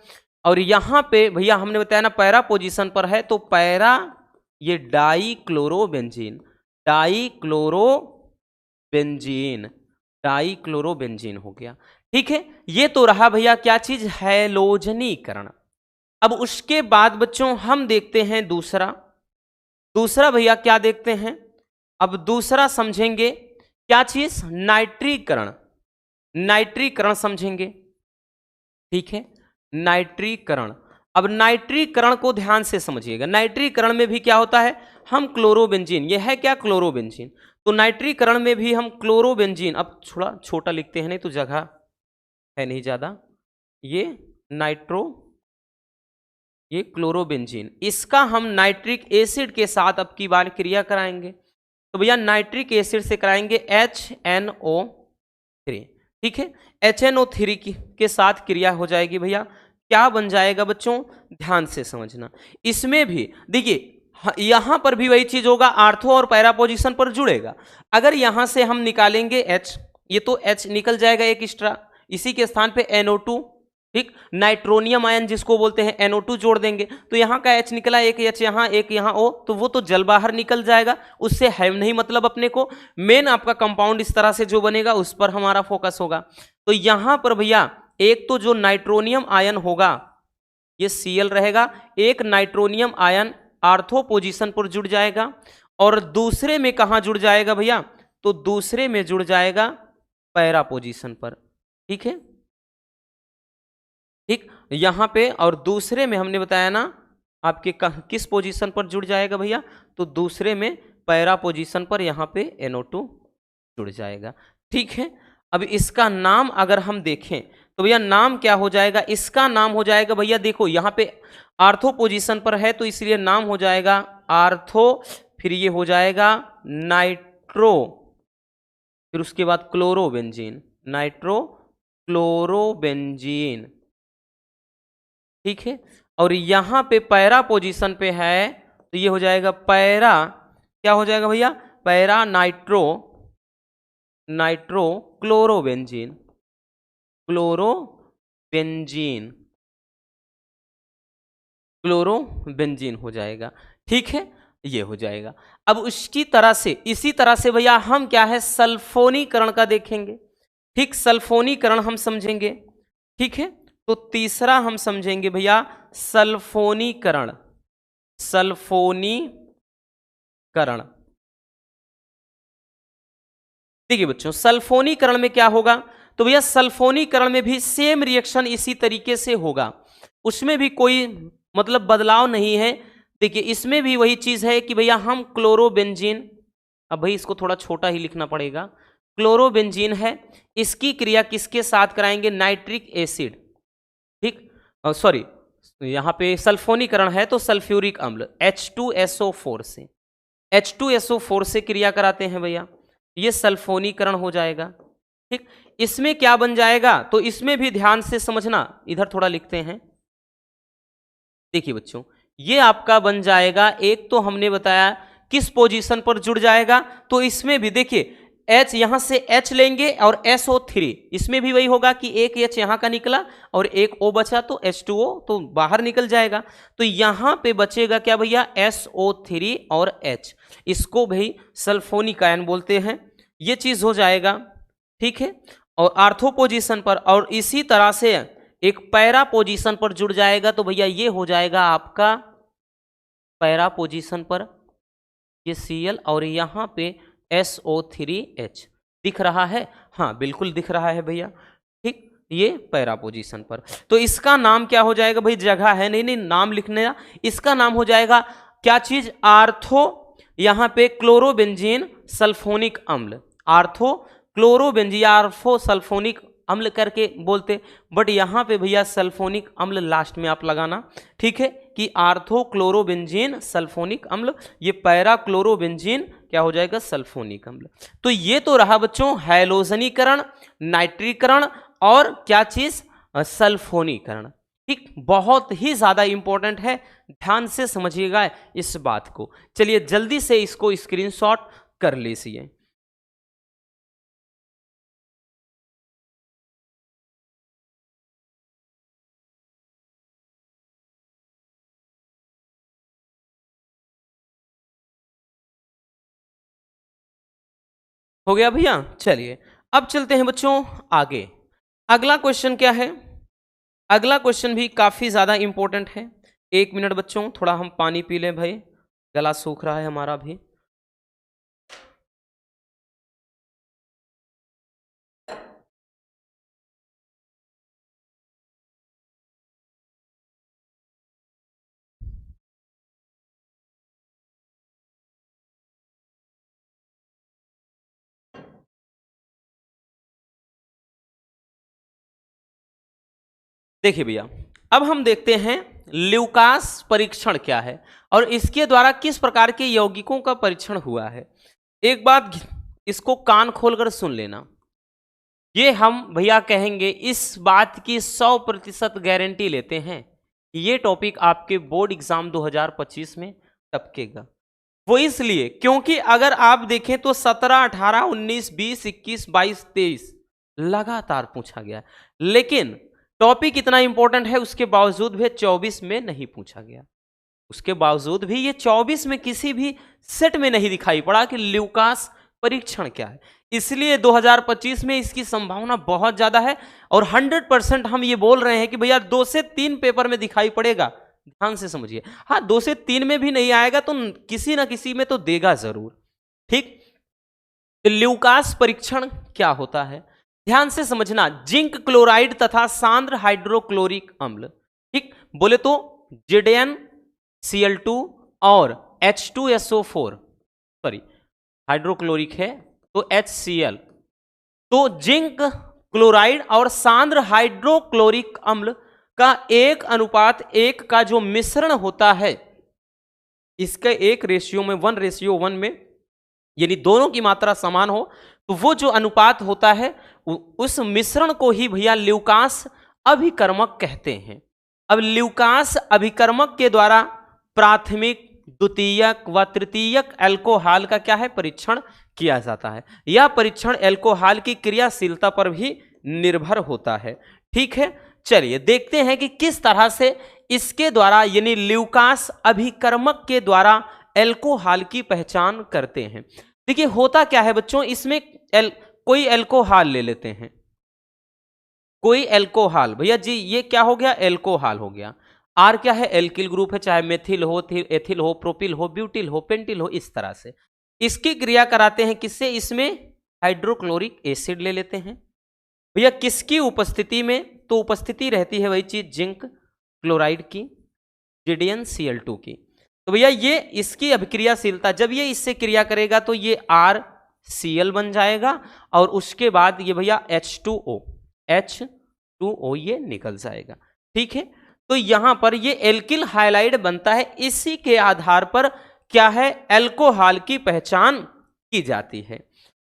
और यहां पे भैया हमने बताया ना पैरा पोजीशन पर है तो पैरा, ये dichlorobenzene, dichlorobenzene, dichlorobenzene हो गया। ठीक है, ये तो रहा भैया क्या चीज, हैलोजनीकरण। अब उसके बाद बच्चों हम देखते हैं दूसरा, दूसरा भैया क्या देखते हैं, अब दूसरा समझेंगे क्या चीज, नाइट्रीकरण, नाइट्रीकरण समझेंगे। ठीक है, नाइट्रीकरण। अब नाइट्रीकरण को ध्यान से समझिएगा, नाइट्रीकरण में भी क्या होता है, हम क्लोरोबेंजीन, ये है क्या क्लोरोबेंजीन, तो नाइट्रीकरण में भी हम क्लोरोबेंजीन, अब थोड़ा छोटा लिखते हैं नहीं तो जगह है नहीं ज्यादा, ये नाइट्रो, ये क्लोरोबेंजीन, इसका हम नाइट्रिक एसिड के साथ अब की बार क्रिया कराएंगे। तो भैया नाइट्रिक एसिड से कराएंगे HNO3। ठीक है, HNO3 के साथ क्रिया हो जाएगी भैया, क्या बन जाएगा बच्चों, ध्यान से समझना। इसमें भी देखिए यहां पर भी वही चीज होगा, आर्थो और पैरा पोजीशन पर जुड़ेगा। अगर यहां से हम निकालेंगे H, ये तो H निकल जाएगा एक एक्स्ट्रा, इसी के स्थान पे NO2, ठीक, नाइट्रोनियम आयन जिसको बोलते हैं NO2 जोड़ देंगे, तो यहाँ का H निकला, एक H यहाँ एक यहाँ O, तो वो तो जल बाहर निकल जाएगा, उससे है नहीं मतलब अपने को। मेन आपका कंपाउंड इस तरह से जो बनेगा उस पर हमारा फोकस होगा। तो यहाँ पर भैया एक तो जो नाइट्रोनियम आयन होगा ये Cl रहेगा, एक नाइट्रोनियम आयन आर्थो पोजीशन पर जुड़ जाएगा, और दूसरे में कहाँ जुड़ जाएगा भैया, तो दूसरे में जुड़ जाएगा पैरा पोजीशन पर। ठीक है, ठीक, यहां पे और दूसरे में हमने बताया ना आपके किस पोजीशन पर जुड़ जाएगा भैया, तो दूसरे में पैरा पोजीशन पर यहां पे NO2 जुड़ जाएगा। ठीक है, अब इसका नाम अगर हम देखें तो भैया नाम क्या हो जाएगा, इसका नाम हो जाएगा भैया, देखो यहां पे आर्थो पोजीशन पर है तो इसलिए नाम हो जाएगा आर्थो, फिर ये हो जाएगा नाइट्रो, फिर उसके बाद क्लोरोबेंजीन, नाइट्रो क्लोरोबेंजीन। ठीक है, और यहां पे पैरा पोजीशन पे है तो ये हो जाएगा पैरा, क्या हो जाएगा भैया, para nitro, nitro chlorobenzene, chlorobenzene, chlorobenzene हो जाएगा। ठीक है, ये हो जाएगा। अब उसकी तरह से, इसी तरह से भैया हम क्या है, सल्फोनीकरण का देखेंगे। ठीक, सल्फोनीकरण हम समझेंगे। ठीक है, तो तीसरा हम समझेंगे भैया सल्फोनीकरण। सल्फोनीकरण, देखिए बच्चों, सल्फोनीकरण में क्या होगा, तो भैया सल्फोनीकरण में भी सेम रिएक्शन इसी तरीके से होगा, उसमें भी कोई मतलब बदलाव नहीं है। देखिए इसमें भी वही चीज है कि भैया हम क्लोरोबेंजीन, अब भाई इसको थोड़ा छोटा ही लिखना पड़ेगा, क्लोरोबेंजीन है, इसकी क्रिया किसके साथ कराएंगे, नाइट्रिक एसिड। ठीक, सॉरी, यहां पे सल्फोनीकरण है तो सल्फ्यूरिक अम्ल H2SO4 से, H2SO4 से क्रिया कराते हैं भैया, ये सल्फोनीकरण हो जाएगा। ठीक, इसमें क्या बन जाएगा, तो इसमें भी ध्यान से समझना, इधर थोड़ा लिखते हैं। देखिए बच्चों, ये आपका बन जाएगा, एक तो हमने बताया किस पोजीशन पर जुड़ जाएगा, तो इसमें भी देखिए H, यहां से H लेंगे और SO3, इसमें भी वही होगा कि एक H यहां का निकला और एक O बचा तो H2O तो बाहर निकल जाएगा, तो यहां पे बचेगा क्या भैया, SO3 और H, इसको भाई सल्फोनिक आयन बोलते हैं, ये चीज हो जाएगा। ठीक है, और आर्थो पोजीशन पर, और इसी तरह से एक पैरा पोजीशन पर जुड़ जाएगा, तो भैया ये हो जाएगा आपका पैरा पोजीशन पर ये Cl, और यहां पे SO3H दिख रहा है, हाँ बिल्कुल दिख रहा है भैया। ठीक, ये पैरा पोजीशन पर, तो इसका नाम क्या हो जाएगा भाई, जगह है नहीं, नहीं नाम लिखने का, इसका नाम हो जाएगा क्या चीज, आर्थो, यहां पे क्लोरोबेंजीन सल्फोनिक अम्ल, आर्थो क्लोरोबेंजीन, आर्थो सल्फोनिक अम्ल करके बोलते, बट यहां पे भैया सल्फोनिक अम्ल लास्ट में आप लगाना। ठीक है, कि आर्थो क्लोरोबेंजीन सल्फोनिक अम्ल, ये पैरा क्लोरोबेंजीन क्या हो जाएगा, सल्फोनिक अम्ल। तो ये तो रहा बच्चों हैलोजनीकरण, नाइट्रीकरण और क्या चीज, सल्फोनीकरण। ठीक, बहुत ही ज्यादा इंपॉर्टेंट है, ध्यान से समझिएगा इस बात को। चलिए जल्दी से इसको स्क्रीनशॉट कर लीजिए। हो गया भैया, चलिए अब चलते हैं बच्चों आगे। अगला क्वेश्चन क्या है, अगला क्वेश्चन भी काफी ज्यादा इंपॉर्टेंट है। एक मिनट बच्चों, थोड़ा हम पानी पी लें भाई, गला सूख रहा है हमारा भी। देखिए भैया, अब हम देखते हैं ल्यूकास परीक्षण क्या है और इसके द्वारा किस प्रकार के यौगिकों का परीक्षण हुआ है। एक बात इसको कान खोलकर सुन लेना, ये हम भैया कहेंगे, इस बात की 100% गारंटी लेते हैं कि ये टॉपिक आपके बोर्ड एग्जाम 2025 में टपकेगा। वो इसलिए क्योंकि अगर आप देखें तो 17, 18, 19, 20, 21, 22, 23 लगातार पूछा गया, लेकिन टॉपिक इतना इंपॉर्टेंट है उसके बावजूद भी 24 में नहीं पूछा गया, उसके बावजूद भी ये 24 में किसी भी सेट में नहीं दिखाई पड़ा कि ल्यूकास परीक्षण क्या है। इसलिए 2025 में इसकी संभावना बहुत ज्यादा है और 100% हम ये बोल रहे हैं कि भैया 2 से 3 पेपर में दिखाई पड़ेगा। ध्यान से समझिए, हाँ 2 से 3 में भी नहीं आएगा तो किसी ना किसी में तो देगा जरूर। ठीक, तो ल्यूकास परीक्षण क्या होता है, ध्यान से समझना, जिंक क्लोराइड तथा सांद्र हाइड्रोक्लोरिक अम्ल, ठीक बोले तो ZnCl2 और H2SO4, सॉरी हाइड्रोक्लोरिक है तो HCl, तो जिंक क्लोराइड और सांद्र हाइड्रोक्लोरिक अम्ल का 1:1 का जो मिश्रण होता है, इसके 1:1 में, यानी दोनों की मात्रा समान हो, तो वो जो अनुपात होता है उस मिश्रण को ही भैया ल्यूकास अभिकर्मक कहते हैं। अब ल्यूकास अभिकर्मक के द्वारा प्राथमिक, द्वितीयक व तृतीयक एल्कोहल का क्या है, परीक्षण किया जाता है। यह परीक्षण एल्कोहल की क्रियाशीलता पर भी निर्भर होता है। ठीक है, चलिए देखते हैं कि किस तरह से इसके द्वारा, यानी ल्यूकास अभिकर्मक के द्वारा एल्कोहल की पहचान करते हैं। देखिए होता क्या है बच्चों, इसमें कोई एल्कोहल ले लेते हैं, कोई एल्कोहल, भैया जी ये क्या हो गया, एल्कोहल हो गया। आर क्या है, एल्किल ग्रुप है, चाहे मेथिल हो, एथिल हो, प्रोपिल हो, ब्यूटिल हो, पेंटिल हो, इस तरह से इसकी क्रिया कराते हैं। किससे, इसमें हाइड्रोक्लोरिक एसिड ले लेते हैं। भैया किसकी उपस्थिति में, तो उपस्थिति रहती है वही चीज जिंक क्लोराइड की, JDnCl2 की। तो भैया ये इसकी अभिक्रियाशीलता, जब ये इससे क्रिया करेगा तो ये RCl बन जाएगा और उसके बाद ये भैया H2O ये निकल जाएगा। ठीक है, तो यहां पर ये एल्किल हाइलाइड बनता है। इसी के आधार पर क्या है, एल्कोहल की पहचान की जाती है।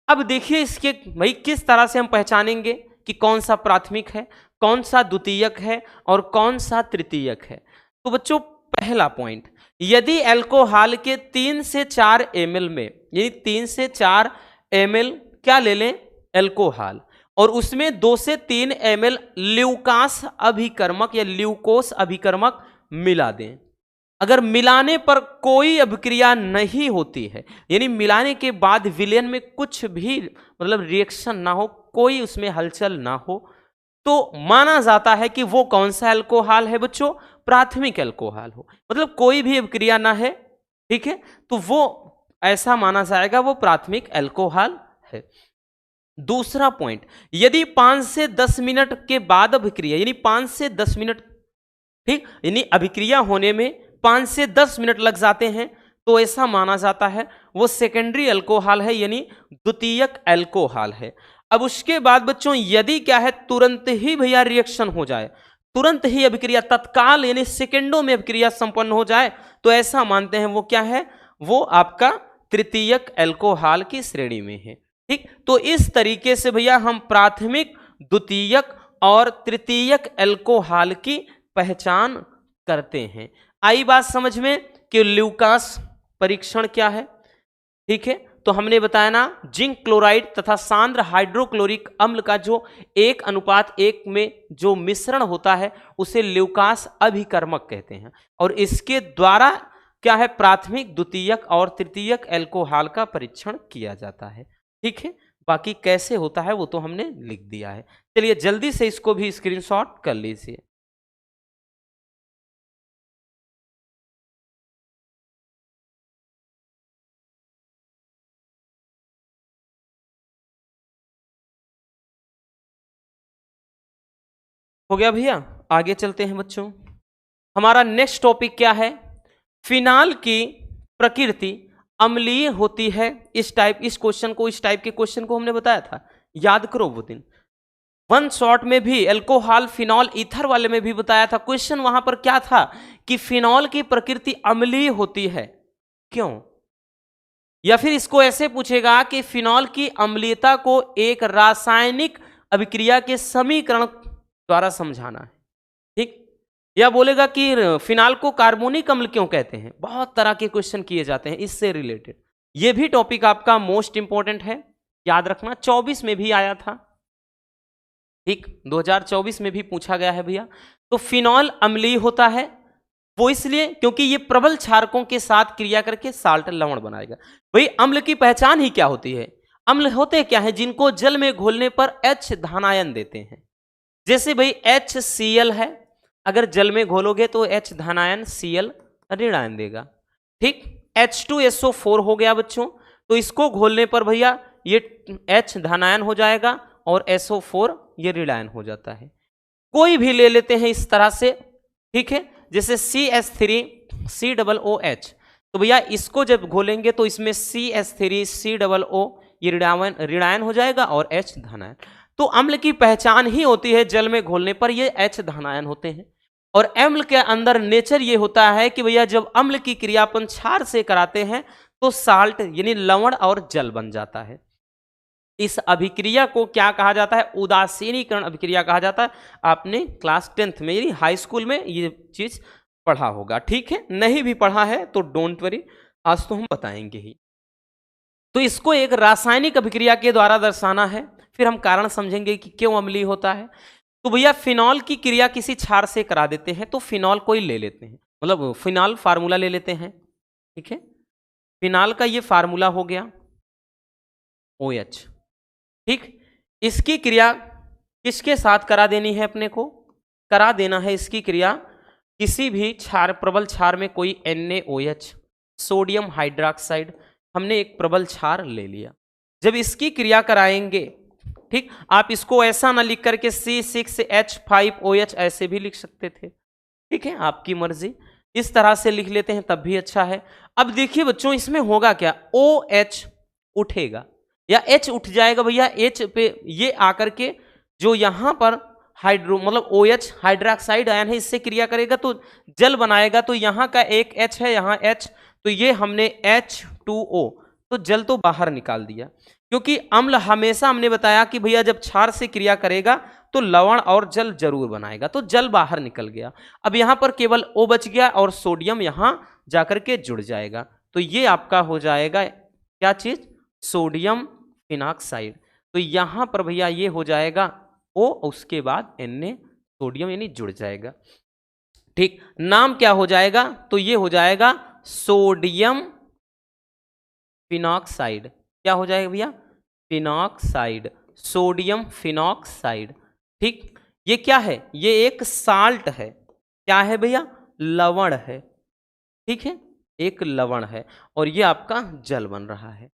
अब देखिए इसके भाई किस तरह से हम पहचानेंगे कि कौन सा प्राथमिक है, कौन सा द्वितीयक है और कौन सा तृतीयक है। तो बच्चों पहला पॉइंट, यदि एल्कोहल के 3 से 4 ml में, यानी 3 से 4 ml क्या ले लें, एल्कोहल, और उसमें 2 से 3 ml ल्यूकास अभिकर्मक या ल्यूकोस अभिकर्मक मिला दें। अगर मिलाने पर कोई अभिक्रिया नहीं होती है, यानी मिलाने के बाद विलयन में कुछ भी मतलब रिएक्शन ना हो, कोई उसमें हलचल ना हो, तो माना जाता है कि वो कौन सा एल्कोहल है बच्चों, प्राथमिक एल्कोहल हो, मतलब कोई भी अभिक्रिया ना है। ठीक है, तो वो ऐसा माना जाएगा वो प्राथमिक एल्कोहल है। दूसरा पॉइंट, यदि 5 से 10 मिनट के बाद अभिक्रिया, यानी 5 से 10 मिनट, ठीक, यानी अभिक्रिया होने में 5 से 10 मिनट लग जाते हैं, तो ऐसा माना जाता है वो सेकेंडरी अल्कोहल है, यानी द्वितीयक अल्कोहल है। अब उसके बाद बच्चों यदि क्या है, तुरंत ही भैया रिएक्शन हो जाए, तुरंत ही अभिक्रिया तत्काल यानी सेकेंडों में अभिक्रिया संपन्न हो जाए, तो ऐसा मानते हैं वो क्या है, वो आपका तृतीयक अल्कोहल की श्रेणी में है। ठीक, तो इस तरीके से भैया हम प्राथमिक, द्वितीयक और तृतीयक अल्कोहल की पहचान करते हैं। आई बात समझ में कि ल्यूकास परीक्षण क्या है। ठीक है, तो हमने बताया ना, जिंक क्लोराइड तथा सांद्र हाइड्रोक्लोरिक अम्ल का जो 1:1 में जो मिश्रण होता है उसे ल्यूकास अभिकर्मक कहते हैं, और इसके द्वारा क्या है, प्राथमिक, द्वितीयक और तृतीयक अल्कोहल का परीक्षण किया जाता है। ठीक है, बाकी कैसे होता है वो तो हमने लिख दिया है। चलिए जल्दी से इसको भी स्क्रीनशॉट कर लीजिए। हो गया भैया, आगे चलते हैं बच्चों। हमारा नेक्स्ट टॉपिक क्या है, फिनाल की प्रकृति अम्लीय होती है। इस टाइप के क्वेश्चन को हमने बताया था, याद करो वो दिन। वन शॉट में भी अल्कोहल, फिनॉल, ईथर वाले में भी बताया था। क्वेश्चन वहां पर क्या था कि फिनॉल की प्रकृति अम्लीय होती है, क्यों? या फिर इसको ऐसे पूछेगा कि फिनॉल की अम्लीयता को एक रासायनिक अभिक्रिया के समीकरण द्वारा समझाना है। ठीक, या बोलेगा कि फिनाल को कार्बोनिक अम्ल क्यों कहते हैं। बहुत तरह के क्वेश्चन किए जाते हैं इससे रिलेटेड। ये भी टॉपिक आपका मोस्ट इंपॉर्टेंट है, याद रखना। 24 में भी आया था, ठीक, 2024 में भी पूछा गया है भैया। तो फिनॉल अम्लीय होता है वो इसलिए क्योंकि ये प्रबल क्षारकों के साथ क्रिया करके साल्ट लवण बनाएगा। भाई अम्ल की पहचान ही क्या होती है, अम्ल होते क्या है, जिनको जल में घोलने पर H धनायन देते हैं। जैसे भाई HCl है, अगर जल में घोलोगे तो H धनायन, Cl ऋणायन देगा। ठीक, H2SO4 हो गया बच्चों, तो इसको घोलने पर भैया ये H धनायन हो जाएगा और SO4 ये ऋणायन हो जाता है। कोई भी ले लेते हैं इस तरह से, ठीक है, जैसे CH3COOH, तो भैया इसको जब घोलेंगे तो इसमें CH3COO ये ऋणायन हो जाएगा और H धनायन। तो अम्ल की पहचान ही होती है जल में घोलने पर ये H धनायन होते हैं। और अम्ल के अंदर नेचर ये होता है कि भैया जब अम्ल की क्रियापन क्षार से कराते हैं तो साल्ट यानी लवण और जल बन जाता है। इस अभिक्रिया को क्या कहा जाता है, उदासीनीकरण अभिक्रिया कहा जाता है। आपने क्लास 10th में यानी हाई स्कूल में ये चीज पढ़ा होगा। ठीक है, नहीं भी पढ़ा है तो डोंट वरी, आज तो हम बताएंगे ही। तो इसको एक रासायनिक अभिक्रिया के द्वारा दर्शाना है, फिर हम कारण समझेंगे कि क्यों अम्लीय होता है। तो भैया फिनॉल की क्रिया किसी क्षार से करा देते हैं तो फिनॉल कोई ले लेते हैं, मतलब फिनॉल फार्मूला ले लेते हैं। ठीक है, फिनाल का ये फार्मूला हो गया OH। ठीक, इसकी क्रिया किसके साथ करा देनी है अपने को? करा देना है इसकी क्रिया किसी भी क्षार, प्रबल क्षार में कोई NaOH, सोडियम हाइड्रोक्साइड, हमने एक प्रबल क्षार ले लिया। जब इसकी क्रिया कराएंगे, ठीक, आप इसको ऐसा ना लिख करके C6H5OH ऐसे भी लिख सकते थे, ठीक है, आपकी मर्जी, इस तरह से लिख लेते हैं तब भी अच्छा है। अब देखिए बच्चों, इसमें होगा क्या, OH उठेगा या H उठ जाएगा भैया, H पे ये आकर के जो यहां पर हाइड्रो मतलब OH हाइड्रोक्साइड आयन है, इससे क्रिया करेगा तो जल बनाएगा, तो यहां का एक H है, यहां H, तो ये हमने H2O, तो जल तो बाहर निकाल दिया, क्योंकि अम्ल हमेशा हमने बताया कि भैया जब क्षार से क्रिया करेगा तो लवण और जल जरूर बनाएगा, तो जल बाहर निकल गया। अब यहां पर केवल O बच गया और सोडियम यहां जाकर के जुड़ जाएगा, तो ये आपका हो जाएगा क्या चीज, सोडियम फिनॉक्साइड। तो यहां पर भैया ये हो जाएगा O, उसके बाद Na, सोडियम यानी जुड़ जाएगा। ठीक, नाम क्या हो जाएगा, तो ये हो जाएगा सोडियम फिनॉक्साइड। क्या हो जाएगा भैया, फिनॉक्साइड, सोडियम फिनॉक्साइड। ठीक, ये क्या है, ये एक साल्ट है, क्या है भैया, लवण है, ठीक है, एक लवण है, और ये आपका जल बन रहा है।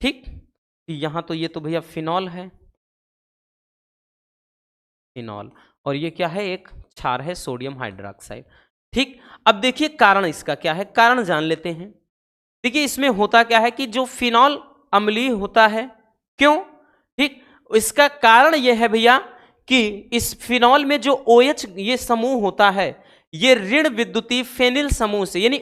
ठीक, यहां तो ये तो भैया फिनॉल है, फिनॉल, और ये क्या है, एक क्षार है सोडियम हाइड्रोक्साइड। ठीक, अब देखिए कारण इसका क्या है, कारण जान लेते हैं। देखिए इसमें होता क्या है कि जो फिनॉल अम्लीय होता है, क्यों, ठीक, इसका कारण यह है भैया कि इस फिनॉल में जो OH ये समूह होता है, ये ऋण विद्युतीय फेनिल समूह से, यानी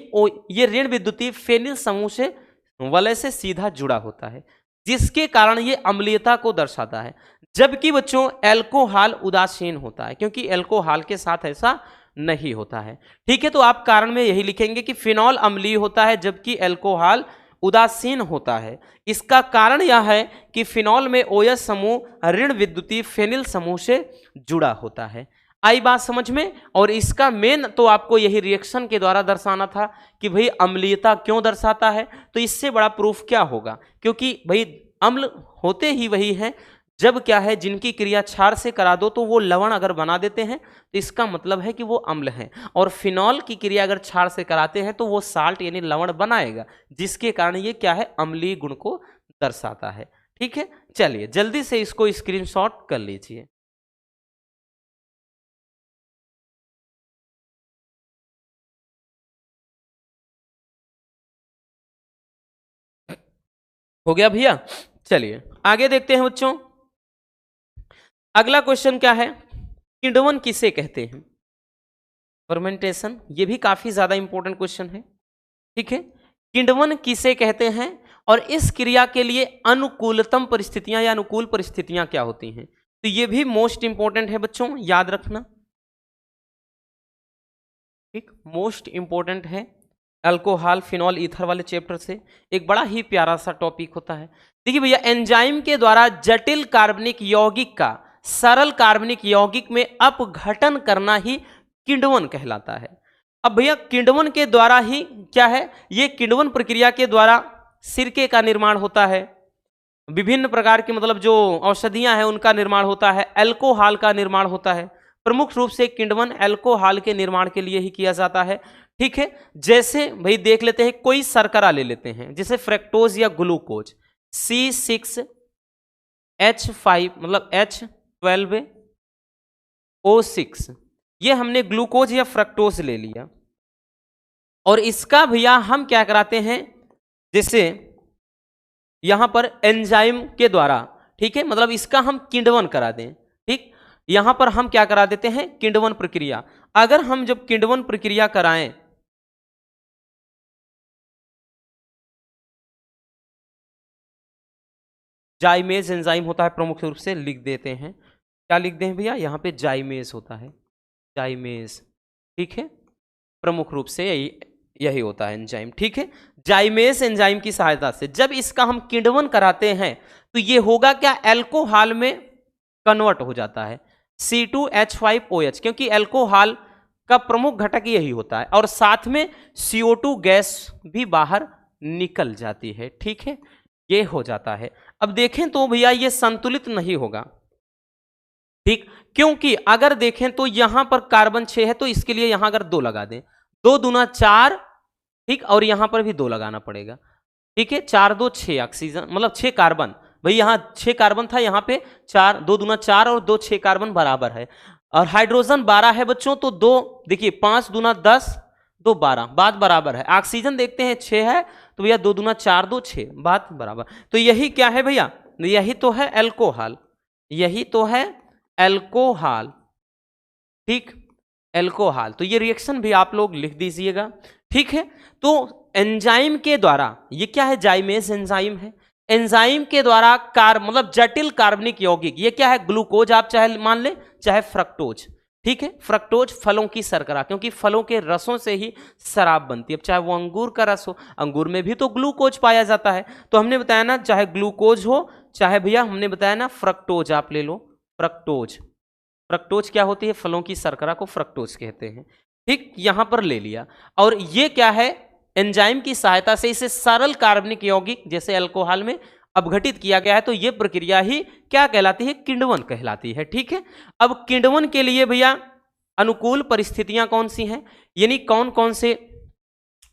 ये ऋण विद्युतीय फेनिल समूह से वलय से सीधा जुड़ा होता है, जिसके कारण ये अम्लीयता को दर्शाता है। जबकि बच्चों एल्कोहल उदासीन होता है, क्योंकि एल्कोहल के साथ ऐसा नहीं होता है। ठीक है, तो आप कारण में यही लिखेंगे कि फिनॉल अम्लीय होता है जबकि एल्कोहल उदासीन होता है। इसका कारण यह है कि फिनॉल में OH समूह ऋण विद्युतीय फेनिल समूह से जुड़ा होता है। आई बात समझ में? और इसका मेन तो आपको यही रिएक्शन के द्वारा दर्शाना था कि भाई अम्लीयता क्यों दर्शाता है, तो इससे बड़ा प्रूफ क्या होगा, क्योंकि भाई अम्ल होते ही वही है जब क्या है, जिनकी क्रिया क्षार से करा दो तो वो लवण अगर बना देते हैं तो इसका मतलब है कि वो अम्ल हैं, और फिनॉल की क्रिया अगर क्षार से कराते हैं तो वो साल्ट यानी लवण बनाएगा, जिसके कारण ये क्या है, अम्लीय गुण को दर्शाता है। ठीक है, चलिए जल्दी से इसको स्क्रीनशॉट कर लीजिए। हो गया भैया, चलिए आगे देखते हैं बच्चों। अगला क्वेश्चन क्या है, किण्वन किसे कहते हैं, फर्मेंटेशन, ये भी काफी ज्यादा इंपॉर्टेंट क्वेश्चन है। ठीक है, किण्वन किसे कहते हैं और इस क्रिया के लिए अनुकूलतम परिस्थितियां या अनुकूल परिस्थितियां क्या होती हैं, तो ये भी मोस्ट इंपॉर्टेंट है बच्चों, याद रखना। ठीक, मोस्ट इंपॉर्टेंट है, अल्कोहल फिनॉल ईथर वाले चैप्टर से एक बड़ा ही प्यारा सा टॉपिक होता है। देखिए भैया, एंजाइम के द्वारा जटिल कार्बनिक यौगिक का सरल कार्बनिक यौगिक में अपघटन करना ही किण्वन कहलाता है। अब भैया किण्वन के द्वारा ही क्या है, ये किण्वन प्रक्रिया के द्वारा सिरके का निर्माण होता है, विभिन्न प्रकार के मतलब जो औषधियां हैं उनका निर्माण होता है, अल्कोहल का निर्माण होता है। प्रमुख रूप से किण्वन अल्कोहल के निर्माण के लिए ही किया जाता है। ठीक है, जैसे भाई देख लेते हैं, कोई शर्करा ले लेते हैं जैसे फ्रक्टोज या ग्लूकोज, C6H5 मतलब H12O6, ये हमने ग्लूकोज या फ्रक्टोज ले लिया, और इसका भैया हम क्या कराते हैं, जैसे यहां पर एंजाइम के द्वारा, ठीक है, मतलब इसका हम किण्वन करा दें। ठीक, यहां पर हम क्या करा देते हैं, किण्वन प्रक्रिया। अगर हम जब किण्वन प्रक्रिया कराएं, जाइमेज एंजाइम होता है, प्रमुख रूप से लिख देते हैं, क्या लिख दें भैया, यहां पे जाइमेज होता है, जाइमेज। ठीक है, प्रमुख रूप से यही होता है एंजाइम। ठीक है, जाइमेज एंजाइम की सहायता से जब इसका हम किण्वन कराते हैं तो ये होगा क्या, अल्कोहल में कन्वर्ट हो जाता है C2H5OH, क्योंकि अल्कोहल का प्रमुख घटक यही होता है, और साथ में CO2 गैस भी बाहर निकल जाती है। ठीक है, ये हो जाता है। अब देखें तो भैया ये संतुलित नहीं होगा, ठीक, क्योंकि अगर देखें तो यहां पर कार्बन 6 है तो इसके लिए यहां अगर 2 लगा दें, 2 दूना 4, ठीक, और यहां पर भी 2 लगाना पड़ेगा। ठीक है, 4 2 6 ऑक्सीजन, मतलब 6 कार्बन। भाई यहां 6 कार्बन था, यहां पे 4, 2 दूना 4 और 2 6 कार्बन बराबर है। और हाइड्रोजन 12 है बच्चों, तो 2 देखिए 5 दूना 10, 2 12, बात बराबर है। ऑक्सीजन देखते हैं 6 है, तो भैया 2 दूना 4 2 6, बात बराबर। तो यही क्या है भैया, यही तो है एल्कोहल, यही तो है एल्कोहल। ठीक, एल्कोहल। तो ये रिएक्शन भी आप लोग लिख दीजिएगा। ठीक है, तो एंजाइम के द्वारा, ये क्या है, जाइमेज एंजाइम है। एंजाइम के द्वारा मतलब जटिल कार्बनिक यौगिक, ये क्या है, ग्लूकोज आप चाहे मान ले चाहे फ्रक्टोज। ठीक है, फ्रक्टोज फलों की शर्करा, क्योंकि फलों के रसों से ही शराब बनती है। अब चाहे वो अंगूर का रस हो, अंगूर में भी तो ग्लूकोज पाया जाता है। तो हमने बताया ना, चाहे ग्लूकोज हो चाहे भैया हमने बताया ना फ्रक्टोज, आप ले लो फ्रक्टोज। फ्रक्टोज क्या होती है, फलों की शर्करा को फ्रक्टोज कहते हैं। ठीक, यहां पर ले लिया। और ये क्या है, एंजाइम की सहायता से इसे सरल कार्बनिक यौगिक जैसे अल्कोहल में अपघटित किया गया है। तो ये प्रक्रिया ही क्या कहलाती है, किण्वन कहलाती है। ठीक है, अब किण्वन के लिए भैया अनुकूल परिस्थितियां कौन सी हैं, यानी कौन कौन से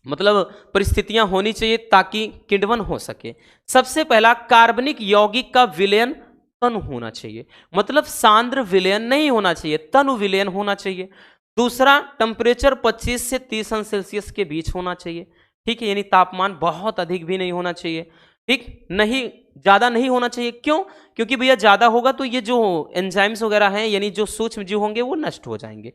मतलब परिस्थितियां होनी चाहिए ताकि किण्वन हो सके। सबसे पहला, कार्बनिक यौगिक का विलयन तनु होना चाहिए, मतलब सांद्र विलयन नहीं होना चाहिए, तनु विलयन होना चाहिए। दूसरा, टेम्परेचर 25 से 30 अंश सेल्सियस के बीच होना चाहिए। ठीक है, यानी तापमान बहुत अधिक भी नहीं होना चाहिए। ठीक, नहीं ज्यादा नहीं होना चाहिए, क्यों, क्योंकि भैया ज्यादा होगा तो ये जो एंजाइम्स वगैरह हैं, यानी जो सूक्ष्म जीव होंगे वो नष्ट हो जाएंगे।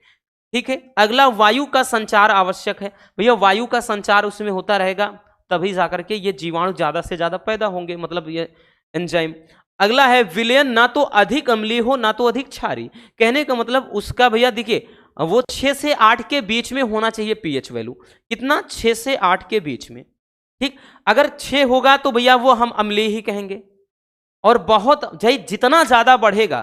ठीक है, अगला, वायु का संचार आवश्यक है। भैया वायु का संचार उसमें होता रहेगा, तभी जाकर के ये जीवाणु ज्यादा से ज्यादा पैदा होंगे, मतलब ये एंजाइम। अगला है, विलयन ना तो अधिक अम्लीय हो ना तो अधिक क्षारी। कहने का मतलब उसका भैया देखिए, वो 6 से 8 के बीच में होना चाहिए पीएच वैल्यू। कितना, 6 से 8 के बीच में। ठीक, अगर 6 होगा तो भैया वो हम अम्लीय ही कहेंगे। और बहुत जितना ज्यादा बढ़ेगा,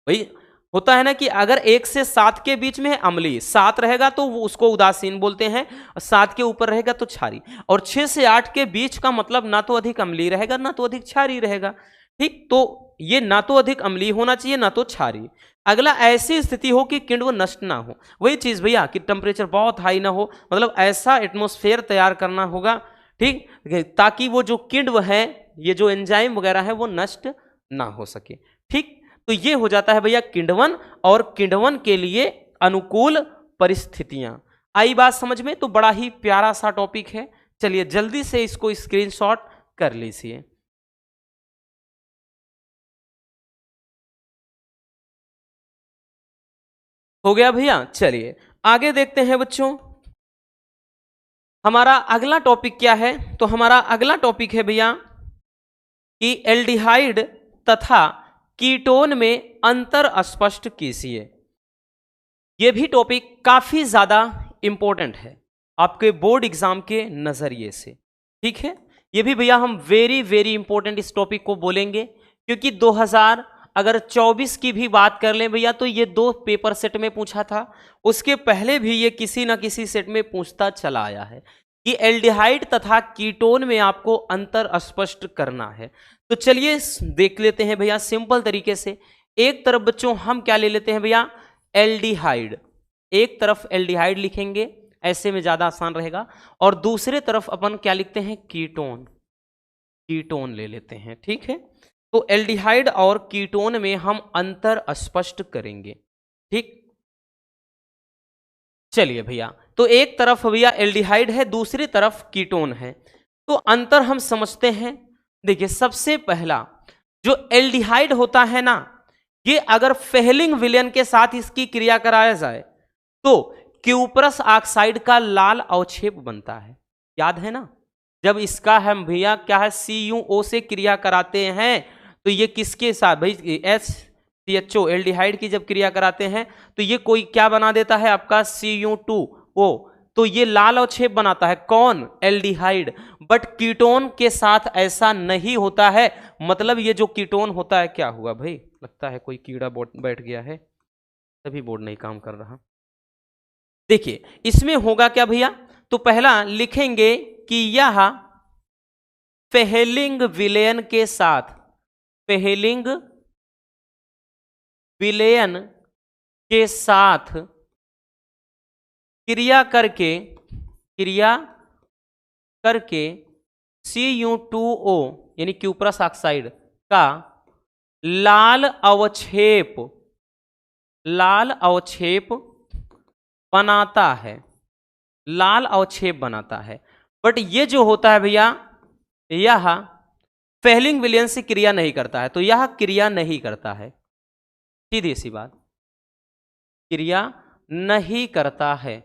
भाई होता है ना कि अगर 1 से 7 के बीच में है अम्लीय, 7 रहेगा तो वो उसको उदासीन बोलते हैं, 7 के ऊपर रहेगा तो क्षारी। और 6 से 8 के बीच का मतलब ना तो अधिक अम्लीय रहेगा ना तो अधिक क्षारी रहेगा। ठीक, तो ये ना तो अधिक अम्लीय होना चाहिए ना तो क्षारी। अगला, ऐसी स्थिति हो कि किण्व नष्ट ना हो। वही चीज भैया कि टेम्परेचर बहुत हाई ना हो, मतलब ऐसा एटमॉस्फेयर तैयार करना होगा, ठीक, ताकि वो जो किण्व है, ये जो एंजाइम वगैरह है वो नष्ट ना हो सके। ठीक, तो ये हो जाता है भैया किण्वन, और किण्वन के लिए अनुकूल परिस्थितियां। आई बात समझ में? तो बड़ा ही प्यारा सा टॉपिक है। चलिए जल्दी से इसको स्क्रीनशॉट कर लीजिए। हो गया भैया? चलिए आगे देखते हैं बच्चों, हमारा अगला टॉपिक क्या है। तो हमारा अगला टॉपिक है भैया कि एल्डिहाइड तथा कीटोन में अंतर स्पष्ट कीजिए। यह भी टॉपिक काफी ज्यादा इंपॉर्टेंट है आपके बोर्ड एग्जाम के नजरिए से। ठीक है, ये भी भैया हम वेरी वेरी इंपॉर्टेंट इस टॉपिक को बोलेंगे, क्योंकि 2024 की भी बात कर लें भैया तो ये 2 पेपर सेट में पूछा था, उसके पहले भी ये किसी ना किसी सेट में पूछता चला आया है कि एल्डिहाइड तथा कीटोन में आपको अंतर स्पष्ट करना है। तो चलिए देख लेते हैं भैया सिंपल तरीके से। एक तरफ बच्चों हम क्या ले लेते हैं भैया, एल्डिहाइड, एक तरफ एल्डिहाइड लिखेंगे, ऐसे में ज्यादा आसान रहेगा, और दूसरे तरफ अपन क्या लिखते हैं, कीटोन, कीटोन ले लेते हैं। ठीक है, तो एल्डिहाइड और कीटोन में हम अंतर स्पष्ट करेंगे। ठीक, चलिए भैया, तो एक तरफ भैया एल्डिहाइड है, दूसरी तरफ कीटोन है, तो अंतर हम समझते हैं। देखिए सबसे पहला, जो एल्डिहाइड होता है ना, ये अगर फेलिंग विलयन के साथ इसकी क्रिया कराया जाए तो क्यूप्रस ऑक्साइड का लाल अवक्षेप बनता है। याद है ना, जब इसका हम भैया क्या है, CuO से क्रिया कराते हैं तो ये किसके साथ भाई, HCHO एल्डिहाइड की जब क्रिया कराते हैं तो ये कोई क्या बना देता है आपका, Cu2O, तो ये लाल अवक्षेप बनाता है। कौन, एल्डिहाइड। बट कीटोन के साथ ऐसा नहीं होता है, मतलब ये जो कीटोन होता है, क्या हुआ भाई, लगता है कोई कीड़ा बैठ गया है, तभी बोर्ड नहीं काम कर रहा। देखिए इसमें होगा क्या भैया, तो पहला लिखेंगे कि यह फेहलिंग विलयन के साथ, फेहलिंग विलयन के साथ क्रिया करके Cu2O यानी क्यूप्रस ऑक्साइड का लाल अवक्षेप बनाता है, लाल अवक्षेप बनाता है। बट ये जो होता है भैया, यह फेहलिंग विलयन से क्रिया नहीं करता है, तो यह क्रिया नहीं करता है, सीधी सी बात, क्रिया नहीं करता है।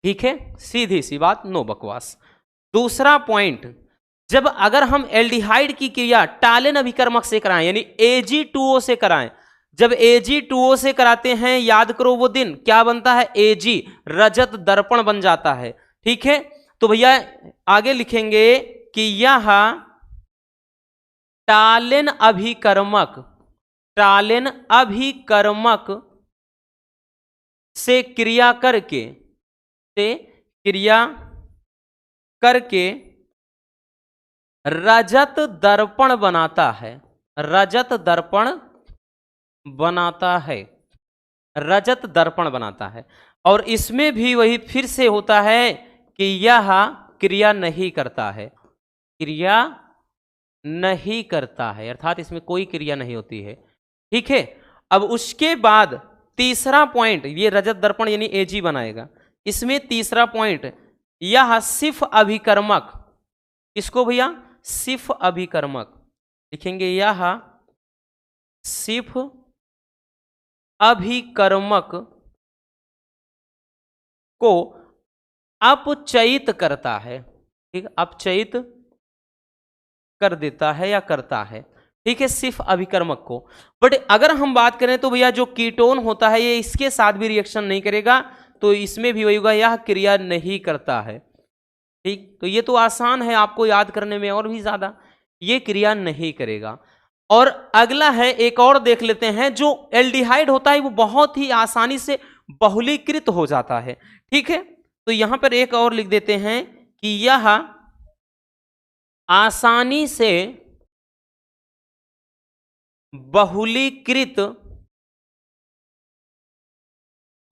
ठीक है, सीधी सी बात, नो बकवास। दूसरा पॉइंट, जब अगर हम एल्डिहाइड की क्रिया टालेन अभिकर्मक से कराएं यानी Ag2O से कराएं, जब Ag2O से कराते हैं, याद करो वो दिन क्या बनता है, Ag, रजत दर्पण बन जाता है। ठीक है, तो भैया आगे लिखेंगे कि यह टालेन अभिकर्मक से क्रिया करके रजत दर्पण बनाता है, रजत दर्पण बनाता है। और इसमें भी वही फिर से होता है कि यह क्रिया नहीं करता है, क्रिया नहीं करता है, अर्थात इसमें कोई क्रिया नहीं होती है। ठीक है, अब उसके बाद तीसरा पॉइंट, ये रजत दर्पण यानी Ag बनाएगा। इसमें तीसरा पॉइंट, यह सिर्फ अभिकर्मक, इसको भैया सिर्फ अभिकर्मक लिखेंगे, यह सिर्फ अभिकर्मक को अपचयित करता है। ठीक, अपचयित कर देता है या करता है। ठीक है, सिर्फ अभिकर्मक को। बट अगर हम बात करें तो भैया जो कीटोन होता है ये इसके साथ भी रिएक्शन नहीं करेगा, तो इसमें भी वही होगा, यह क्रिया नहीं करता है। ठीक, तो ये तो आसान है आपको याद करने में, और भी ज्यादा, ये क्रिया नहीं करेगा। और अगला है, एक और देख लेते हैं, जो एल्डिहाइड होता है वो बहुत ही आसानी से बहुलीकृत हो जाता है। ठीक है, तो यहां पर एक और लिख देते हैं कि यह आसानी से बहुलीकृत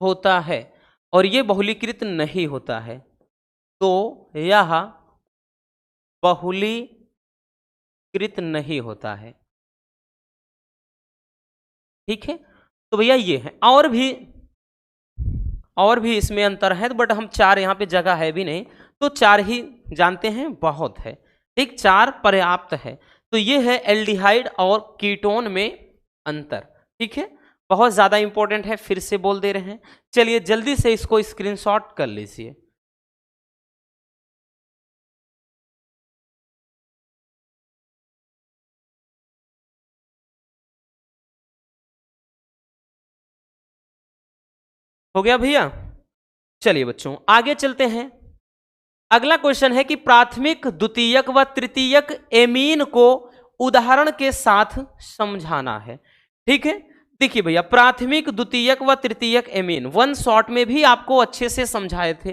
होता है, और ये बहुलीकृत नहीं होता है, तो यह बहुलीकृत नहीं होता है। ठीक है, तो भैया ये है, और भी इसमें अंतर है, बट हम चार यहाँ पे जगह है भी नहीं, तो चार ही जानते हैं, बहुत है। ठीक, चार पर्याप्त है। तो ये है एल्डिहाइड और कीटोन में अंतर। ठीक है, बहुत ज्यादा इंपॉर्टेंट है, फिर से बोल दे रहे हैं। चलिए जल्दी से इसको स्क्रीनशॉट कर लीजिए। हो गया भैया? चलिए बच्चों आगे चलते हैं। अगला क्वेश्चन है कि प्राथमिक, द्वितीयक व तृतीयक एमीन को उदाहरण के साथ समझाना है। ठीक है, देखिए भैया, प्राथमिक, द्वितीयक व तृतीयक एमीन वन शॉट में भी आपको अच्छे से समझाए थे,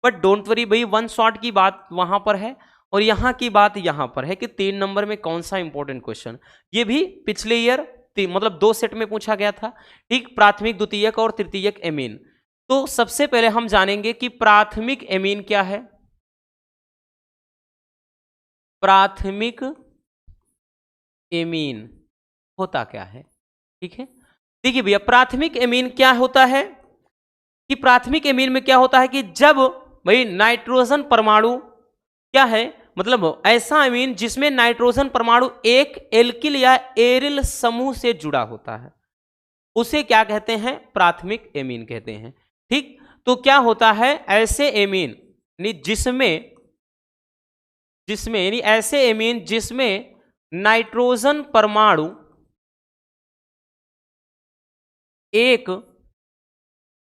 बट डोंट वरी भाई, वन शॉट की बात वहां पर है और यहाँ की बात यहाँ पर है कि 3 नंबर में कौन सा इंपॉर्टेंट क्वेश्चन। ये भी पिछले ईयर मतलब 2 सेट में पूछा गया था। ठीक, प्राथमिक, द्वितीयक और तृतीयक एमीन। तो सबसे पहले हम जानेंगे कि प्राथमिक एमीन क्या है। प्राथमिक एमीन होता क्या है? ठीक है, देखिए भैया, प्राथमिक एमीन क्या होता है कि प्राथमिक एमीन में क्या होता है कि जब भाई नाइट्रोजन परमाणु क्या है, मतलब ऐसा एमीन जिसमें नाइट्रोजन परमाणु एक एल्किल या एरिल समूह से जुड़ा होता है, उसे क्या कहते हैं? प्राथमिक एमीन कहते हैं। ठीक, तो क्या होता है, ऐसे एमीन यानी ऐसे एमीन जिसमें नाइट्रोजन परमाणु एक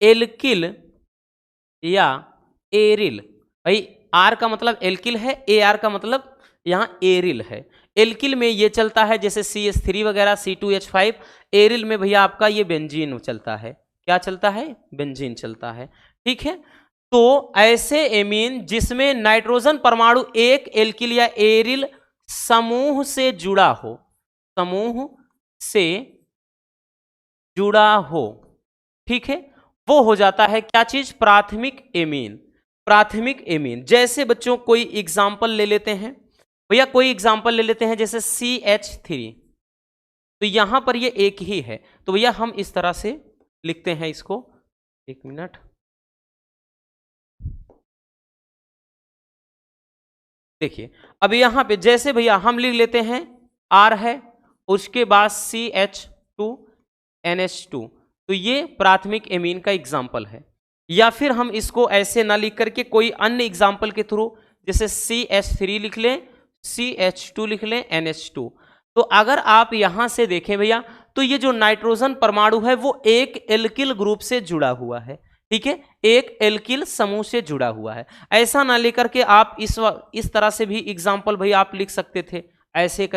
एल्किल या एरिल, भाई आर का मतलब एल्किल है, ए आर का मतलब यहां एरिल है। एल्किल में ये चलता है जैसे CH3 वगैरह, C2H5। एरिल में भैया आपका ये बेंजीन चलता है। क्या चलता है? बेंजीन चलता है। ठीक है, तो ऐसे एमीन जिसमें नाइट्रोजन परमाणु एक एल्किल या एरिल समूह से जुड़ा हो, समूह से जुड़ा हो, ठीक है, वो हो जाता है क्या चीज? प्राथमिक एमीन। प्राथमिक एमीन जैसे बच्चों कोई एग्जाम्पल ले लेते हैं भैया, कोई एग्जाम्पल ले लेते हैं जैसे CH3, तो यहां पर ये एक ही है, तो भैया हम इस तरह से लिखते हैं इसको, एक मिनट, देखिए अब यहां पे जैसे भैया हम लिख लेते हैं R है, उसके बाद CH2NH2, तो ये प्राथमिक एमीन का एग्जाम्पल है। या फिर हम इसको ऐसे ना लिख करके कोई अन्य एग्जाम्पल के थ्रू जैसे CH3 लिख लें, CH2 लिख लें, NH2, तो अगर आप यहां से देखें भैया तो ये जो नाइट्रोजन परमाणु है वो एक एल्किल ग्रुप से जुड़ा हुआ है, ठीक है, एक एल्किल समूह से जुड़ा हुआ है। ऐसा ना लेकर के आप इस तरह से भी एग्जाम्पल भैया आप लिख सकते थे, ऐसे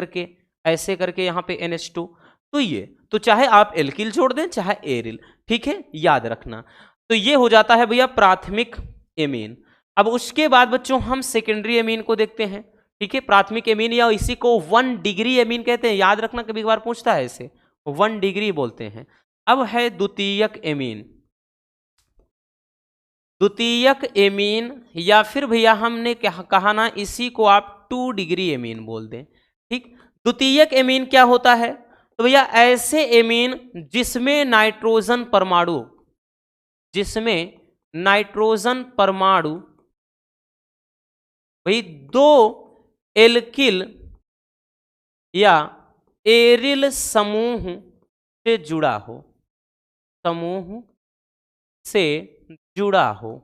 करके यहां पे NH2, तो ये तो चाहे आप एल्किल जोड़ दें चाहे एरिल, ठीक है, याद रखना। तो ये हो जाता है भैया प्राथमिक एमीन। अब उसके बाद बच्चों हम सेकेंडरी एमीन को देखते हैं, ठीक है, प्राथमिक एमीन या इसी को 1 डिग्री एमीन कहते हैं, याद रखना, कभी कभार पूछता है इसे, 1 डिग्री बोलते हैं। अब है द्वितीयक एमीन। द्वितीयक एमीन या फिर भैया हमने कहा ना इसी को आप 2 डिग्री एमीन बोल दें, ठीक। द्वितीयक एमीन क्या होता है? तो भैया ऐसे एमीन जिसमें नाइट्रोजन परमाणु, जिसमें नाइट्रोजन परमाणु भाई 2 एल्किल या एरिल समूह से जुड़ा हो, समूह से जुड़ा हो,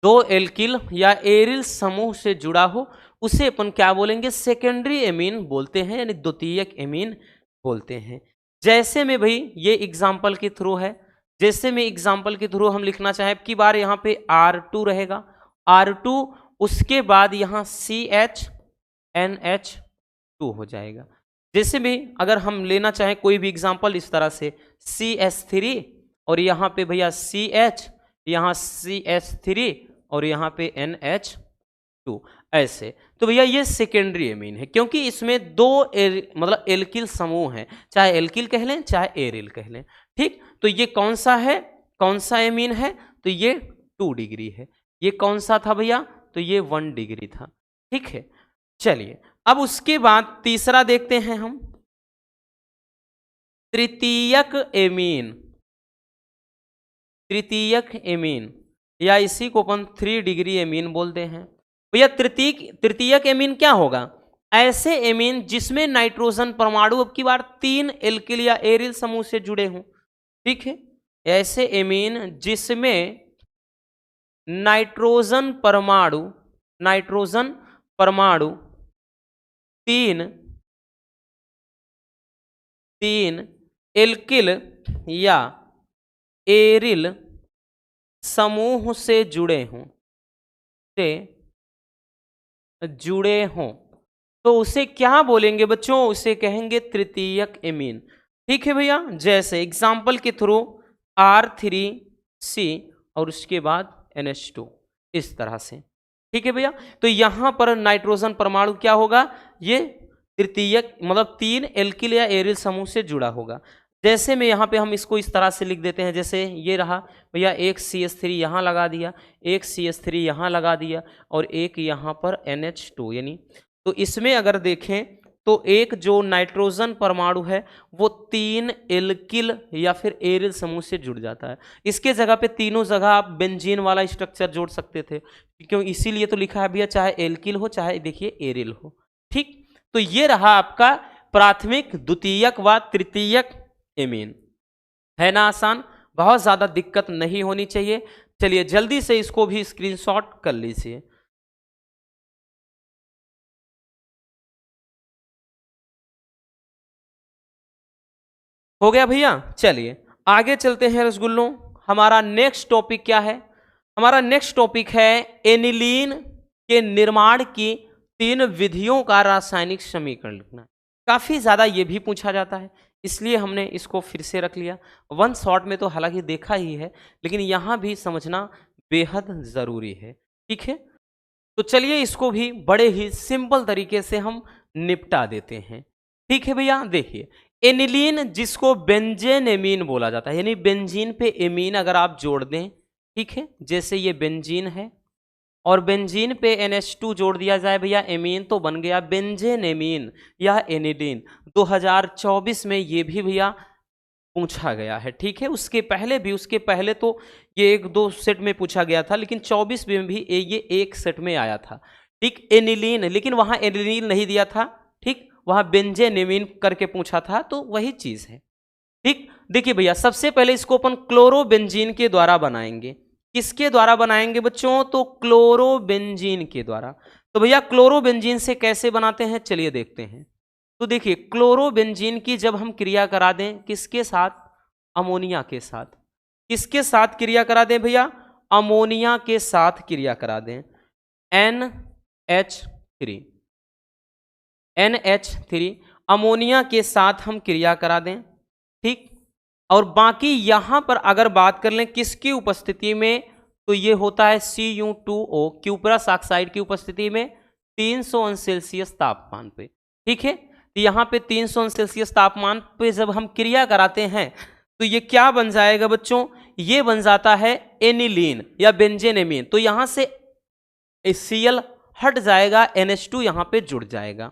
2 एल्किल या एरिल समूह से जुड़ा हो, उसे अपन क्या बोलेंगे? सेकेंडरी एमीन बोलते हैं, यानी द्वितीयक एमीन बोलते हैं। जैसे में भाई ये एग्जाम्पल के थ्रू है, जैसे में एग्जाम्पल के थ्रू हम लिखना चाहें कि बार यहाँ पे R2 रहेगा, R2 उसके बाद यहाँ CHNH2 हो जाएगा। जैसे भी अगर हम लेना चाहें कोई भी एग्जाम्पल इस तरह से CH3 और यहाँ पे भैया CH, यहाँ CH3 और यहाँ पे NH2, ऐसे, तो भैया ये सेकेंडरी एमीन है क्योंकि इसमें 2 मतलब एल्किल समूह हैं, चाहे एल्किल कह लें चाहे एरिल कह लें, ठीक। तो ये कौन सा है, कौन सा एमीन है? तो ये 2 डिग्री है। ये कौन सा था भैया? तो ये 1 डिग्री था, ठीक है। चलिए अब उसके बाद तीसरा देखते हैं हम, तृतीयक एमीन। तृतीयक एमीन या इसी को अपन 3 डिग्री एमीन बोलते हैं। भैया तृतीयक एमीन क्या होगा? ऐसे एमीन जिसमें नाइट्रोजन परमाणु अब की बार 3 एल्किल या एरिल समूह से जुड़े हों, ठीक है। ऐसे एमीन जिसमें नाइट्रोजन परमाणु 3 एल्किल या एरिल समूह से जुड़े हों, तो उसे क्या बोलेंगे बच्चों? उसे कहेंगे तृतीयक एमीन, ठीक है भैया। जैसे एग्जाम्पल के थ्रू R3C और उसके बाद NH2, इस तरह से, ठीक है भैया। तो यहां पर नाइट्रोजन परमाणु क्या होगा? ये तृतीयक मतलब 3 एल्किल या एरिल समूह से जुड़ा होगा। जैसे में यहाँ पे हम इसको इस तरह से लिख देते हैं, जैसे ये रहा भैया, एक CH3 यहाँ लगा दिया, एक CH3 यहाँ लगा दिया और एक यहाँ पर NH2, यानी तो इसमें अगर देखें तो एक जो नाइट्रोजन परमाणु है वो 3 एल्किल या फिर एरिल समूह से जुड़ जाता है। इसके जगह पे तीनों जगह आप बेंजीन वाला स्ट्रक्चर जोड़ सकते थे, क्यों? इसीलिए तो लिखा है भैया, चाहे एल्किल हो चाहे देखिए एरिल हो, ठीक। तो ये रहा आपका प्राथमिक, द्वितीयक व तृतीयक एमीन, है ना आसान? बहुत ज्यादा दिक्कत नहीं होनी चाहिए। चलिए जल्दी से इसको भी स्क्रीनशॉट कर लीजिए। हो गया भैया? चलिए आगे चलते हैं रसगुल्लों। हमारा नेक्स्ट टॉपिक क्या है? हमारा नेक्स्ट टॉपिक है एनिलीन के निर्माण की 3 विधियों का रासायनिक समीकरण लिखना। काफी ज्यादा ये भी पूछा जाता है, इसलिए हमने इसको फिर से रख लिया। वन शॉट में तो हालांकि देखा ही है, लेकिन यहाँ भी समझना बेहद ज़रूरी है। ठीक है, तो चलिए इसको भी बड़े ही सिंपल तरीके से हम निपटा देते हैं। ठीक है भैया, देखिए एनिलीन जिसको बेंजेन एमीन बोला जाता है, यानी बेंजीन पे एमीन अगर आप जोड़ दें, ठीक है, जैसे ये बेंजीन है और बेंजीन पे NH2 जोड़ दिया जाए भैया, एमीन तो बन गया बेंजेन एमीन या एनिलीन। 2024 में ये भी भैया पूछा गया है। ठीक है, उसके पहले तो ये 1-2 सेट में पूछा गया था, लेकिन 24 में भी ये एक सेट में आया था। ठीक, एनिलीन, लेकिन वहां एनिलीन नहीं दिया था। ठीक, वहां बेंजेन एमीन करके पूछा था, तो वही चीज है। ठीक, देखिए भैया सबसे पहले इसको अपन क्लोरोबेंजीन के द्वारा बनाएंगे। किसके द्वारा बनाएंगे बच्चों? तो क्लोरोबेंजीन के द्वारा। तो भैया क्लोरोबेंजीन से कैसे बनाते हैं, चलिए देखते हैं। तो देखिए क्लोरोबेंजीन की जब हम क्रिया करा दें, किसके साथ? अमोनिया के साथ। किसके साथ क्रिया करा दें भैया? अमोनिया के साथ क्रिया करा दें। NH3 अमोनिया के साथ हम क्रिया करा दें। ठीक, और बाकी यहां पर अगर बात कर लें किसकी उपस्थिति में, तो ये होता है Cu2O क्यूपरस ऑक्साइड की उपस्थिति में 300 अंश सेल्सियस तापमान पे। ठीक है, तो यहाँ पे 300 अंश सेल्सियस तापमान पे जब हम क्रिया कराते हैं तो ये क्या बन जाएगा बच्चों? ये बन जाता है एनिलीन या बेंजेन एमीन। तो यहाँ से Cl हट जाएगा, NH2 यहाँ पे जुड़ जाएगा।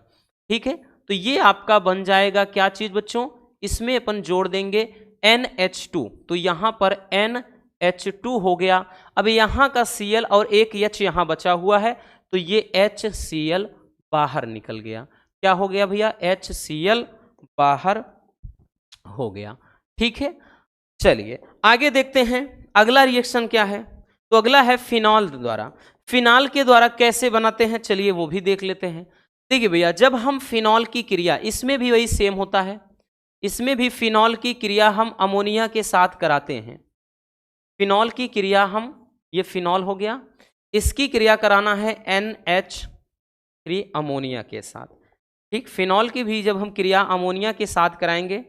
ठीक है, तो ये आपका बन जाएगा क्या चीज बच्चों? इसमें अपन जोड़ देंगे NH2, तो यहां पर NH2 हो गया। अब यहां का Cl और एक H यहां बचा हुआ है, तो ये HCl बाहर निकल गया। क्या हो गया भैया? HCl बाहर हो गया। ठीक है, चलिए आगे देखते हैं अगला रिएक्शन क्या है। तो अगला है फिनॉल द्वारा। फिनॉल के द्वारा कैसे बनाते हैं, चलिए वो भी देख लेते हैं। देखिए भैया जब हम फिनॉल की क्रिया, इसमें भी वही सेम होता है, इसमें भी फिनॉल की क्रिया हम अमोनिया के साथ कराते हैं। फिनॉल की क्रिया हम, ये फिनॉल हो गया, इसकी क्रिया कराना है NH3 अमोनिया के साथ। ठीक, फिनॉल की भी जब हम क्रिया अमोनिया के साथ कराएंगे,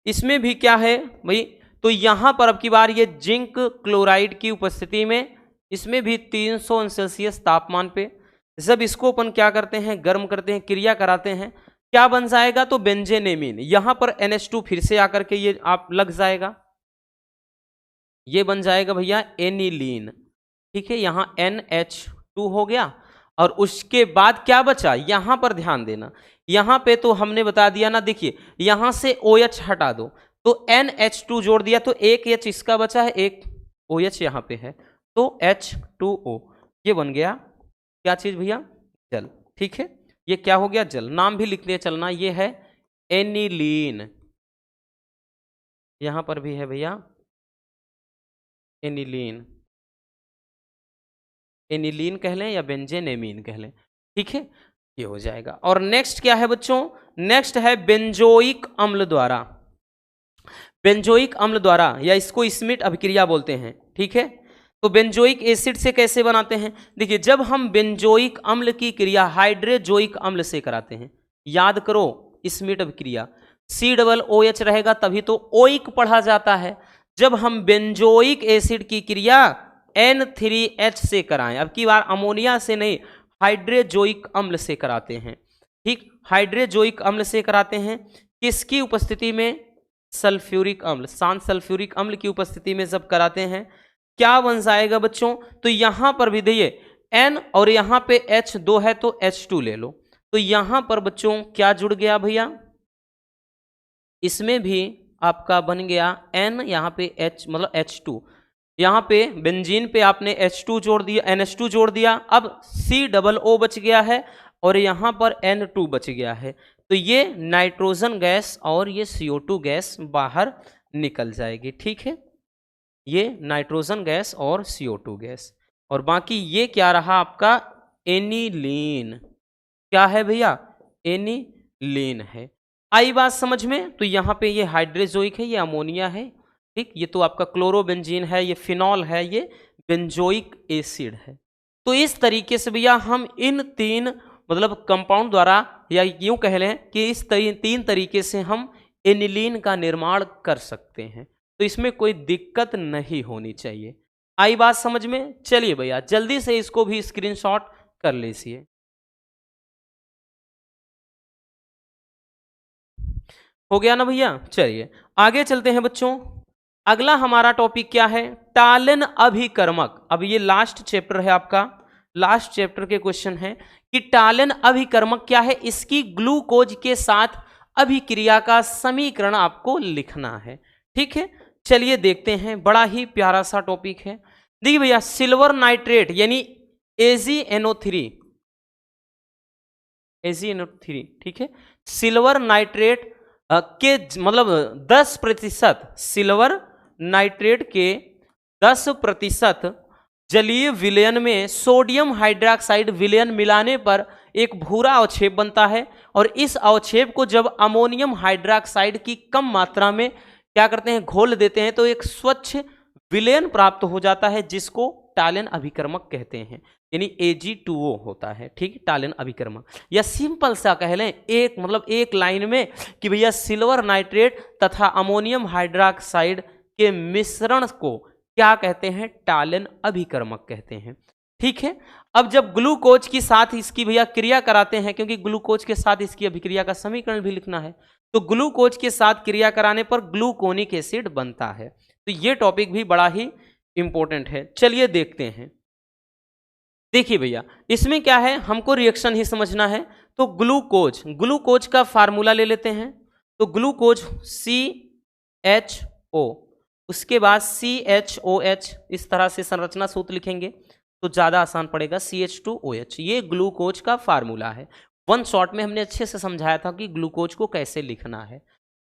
इसमें भी क्या है भाई? तो यहां पर अब की बार ये जिंक क्लोराइड की उपस्थिति में, इसमें भी 300 अंश सेल्सियस तापमान पे जब इसको अपन क्या करते हैं, गर्म करते हैं, क्रिया कराते हैं, क्या बन जाएगा? तो बेंजेन एमीन। यहां पर NH2 फिर से आकर के ये आप लग जाएगा, ये बन जाएगा भैया एनिलीन। ठीक है, यहां NH2 हो गया और उसके बाद क्या बचा? यहां पर ध्यान देना, यहां पे तो हमने बता दिया ना, देखिए यहां से OH हटा दो, तो NH2 जोड़ दिया, तो एक H इसका बचा है, एक OH यहां पे है, तो H2O ये बन गया क्या चीज भैया? जल। ठीक है, ये क्या हो गया? जल। नाम भी लिखते चलना, ये है एनिलीन। यहां पर भी है भैया एनिलीन, एनिलीन कह लें या बेंजेन एमीन कह लें। ठीक है, ये हो जाएगा। और नेक्स्ट क्या है बच्चों? नेक्स्ट है बेंजोइक अम्ल द्वारा। बेंजोइक अम्ल द्वारा, या इसको स्मिट अभिक्रिया बोलते हैं। ठीक है, तो बेंजोइक एसिड से कैसे बनाते हैं? देखिए जब हम बेंजोइक अम्ल की क्रिया हाइड्रोजोइक अम्ल से कराते हैं, याद करो स्मिट अभिक्रिया, COOH रहेगा तभी तो ओइक पढ़ा जाता है। जब हम बेंजोइक एसिड की क्रिया N3H से कराएं, अब की बार अमोनिया से नहीं, हाइड्रोजोइक अम्ल से कराते हैं। ठीक, हाइड्रोजोइक अम्ल से कराते हैं, किसकी उपस्थिति में? सल्फ्यूरिक अम्ल, शांत सल्फ्यूरिक अम्ल की उपस्थिति में जब कराते हैं, क्या बन जाएगा बच्चों? तो यहां पर भी देखिए N और यहां पे H2 है, तो H2 ले लो, तो यहां पर बच्चों क्या जुड़ गया भैया? इसमें भी आपका बन गया N, यहां पे H मतलब H2, यहां पे बेंजीन पे आपने H2 जोड़ दिया, NH2 जोड़ दिया, अब COO बच गया है और यहां पर N2 बच गया है, तो ये नाइट्रोजन गैस और ये CO2 गैस बाहर निकल जाएगी। ठीक है, ये नाइट्रोजन गैस और CO2 गैस, और बाकी ये क्या रहा आपका? एनिलीन। क्या है भैया? एनिलीन है। आई बात समझ में? तो यहाँ पे ये हाइड्रोजोइक है, ये अमोनिया है। ठीक, ये तो आपका क्लोरोबेंजीन है, ये फिनॉल है, ये बेंजोइक एसिड है। तो इस तरीके से भैया हम इन तीन मतलब कंपाउंड द्वारा, या यूं कह लें कि इस तीन तरीके से हम एनिलीन का निर्माण कर सकते हैं। तो इसमें कोई दिक्कत नहीं होनी चाहिए। आई बात समझ में? चलिए भैया जल्दी से इसको भी स्क्रीनशॉट कर लीजिए। हो गया ना भैया? चलिए आगे चलते हैं बच्चों। अगला हमारा टॉपिक क्या है? टालन अभिकर्मक। अब ये लास्ट चैप्टर है आपका, लास्ट चैप्टर के क्वेश्चन है कि टालन अभिकर्मक क्या है। इसकी ग्लूकोज के साथ अभिक्रिया का समीकरण आपको लिखना है। ठीक है, चलिए देखते हैं। बड़ा ही प्यारा सा टॉपिक है। देखिए भैया, सिल्वर नाइट्रेट यानी AgNO3, AgNO3, ठीक है, सिल्वर नाइट्रेट के मतलब 10%, सिल्वर नाइट्रेट के 10% जलीय विलयन में सोडियम हाइड्रोक्साइड विलयन मिलाने पर एक भूरा अवक्षेप बनता है, और इस अवक्षेप को जब अमोनियम हाइड्रोक्साइड की कम मात्रा में क्या करते हैं, घोल देते हैं, तो एक स्वच्छ विलयन प्राप्त हो जाता है, जिसको टालन अभिकर्मक कहते हैं, यानी Ag2O होता है। ठीक, टालन अभिकर्मक। या सिंपल सा कह लें एक मतलब एक लाइन में कि भैया सिल्वर नाइट्रेट तथा अमोनियम हाइड्रोक्साइड के मिश्रण को क्या कहते हैं? टालन अभिकर्मक कहते हैं। ठीक है, अब जब ग्लूकोज के साथ इसकी भैया क्रिया कराते हैं, क्योंकि ग्लूकोज के साथ इसकी अभिक्रिया का समीकरण भी लिखना है, तो ग्लूकोज के साथ क्रिया कराने पर ग्लूकोनिक एसिड बनता है। तो ये टॉपिक भी बड़ा ही इंपॉर्टेंट है। चलिए देखते हैं। देखिए भैया, इसमें क्या है, हमको रिएक्शन ही समझना है। तो ग्लूकोज, ग्लूकोज का फार्मूला ले लेते हैं। तो ग्लूकोज CHO, उसके बाद CHOH, इस तरह से संरचना सूत्र लिखेंगे तो ज़्यादा आसान पड़ेगा, CH2OH। ये ग्लूकोज का फार्मूला है। वन शॉट में हमने अच्छे से समझाया था कि ग्लूकोज को कैसे लिखना है।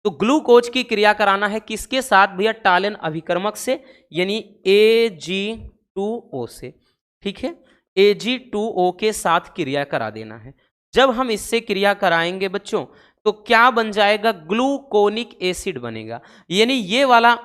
तो ग्लूकोज की क्रिया कराना है किसके साथ भैया? टालन अभिकर्मक से, यानी Ag2O से। ठीक है, Ag2O के साथ क्रिया करा देना है। जब हम इससे क्रिया कराएंगे बच्चों, तो क्या बन जाएगा? ग्लूकोनिक एसिड बनेगा। यानी ये वाला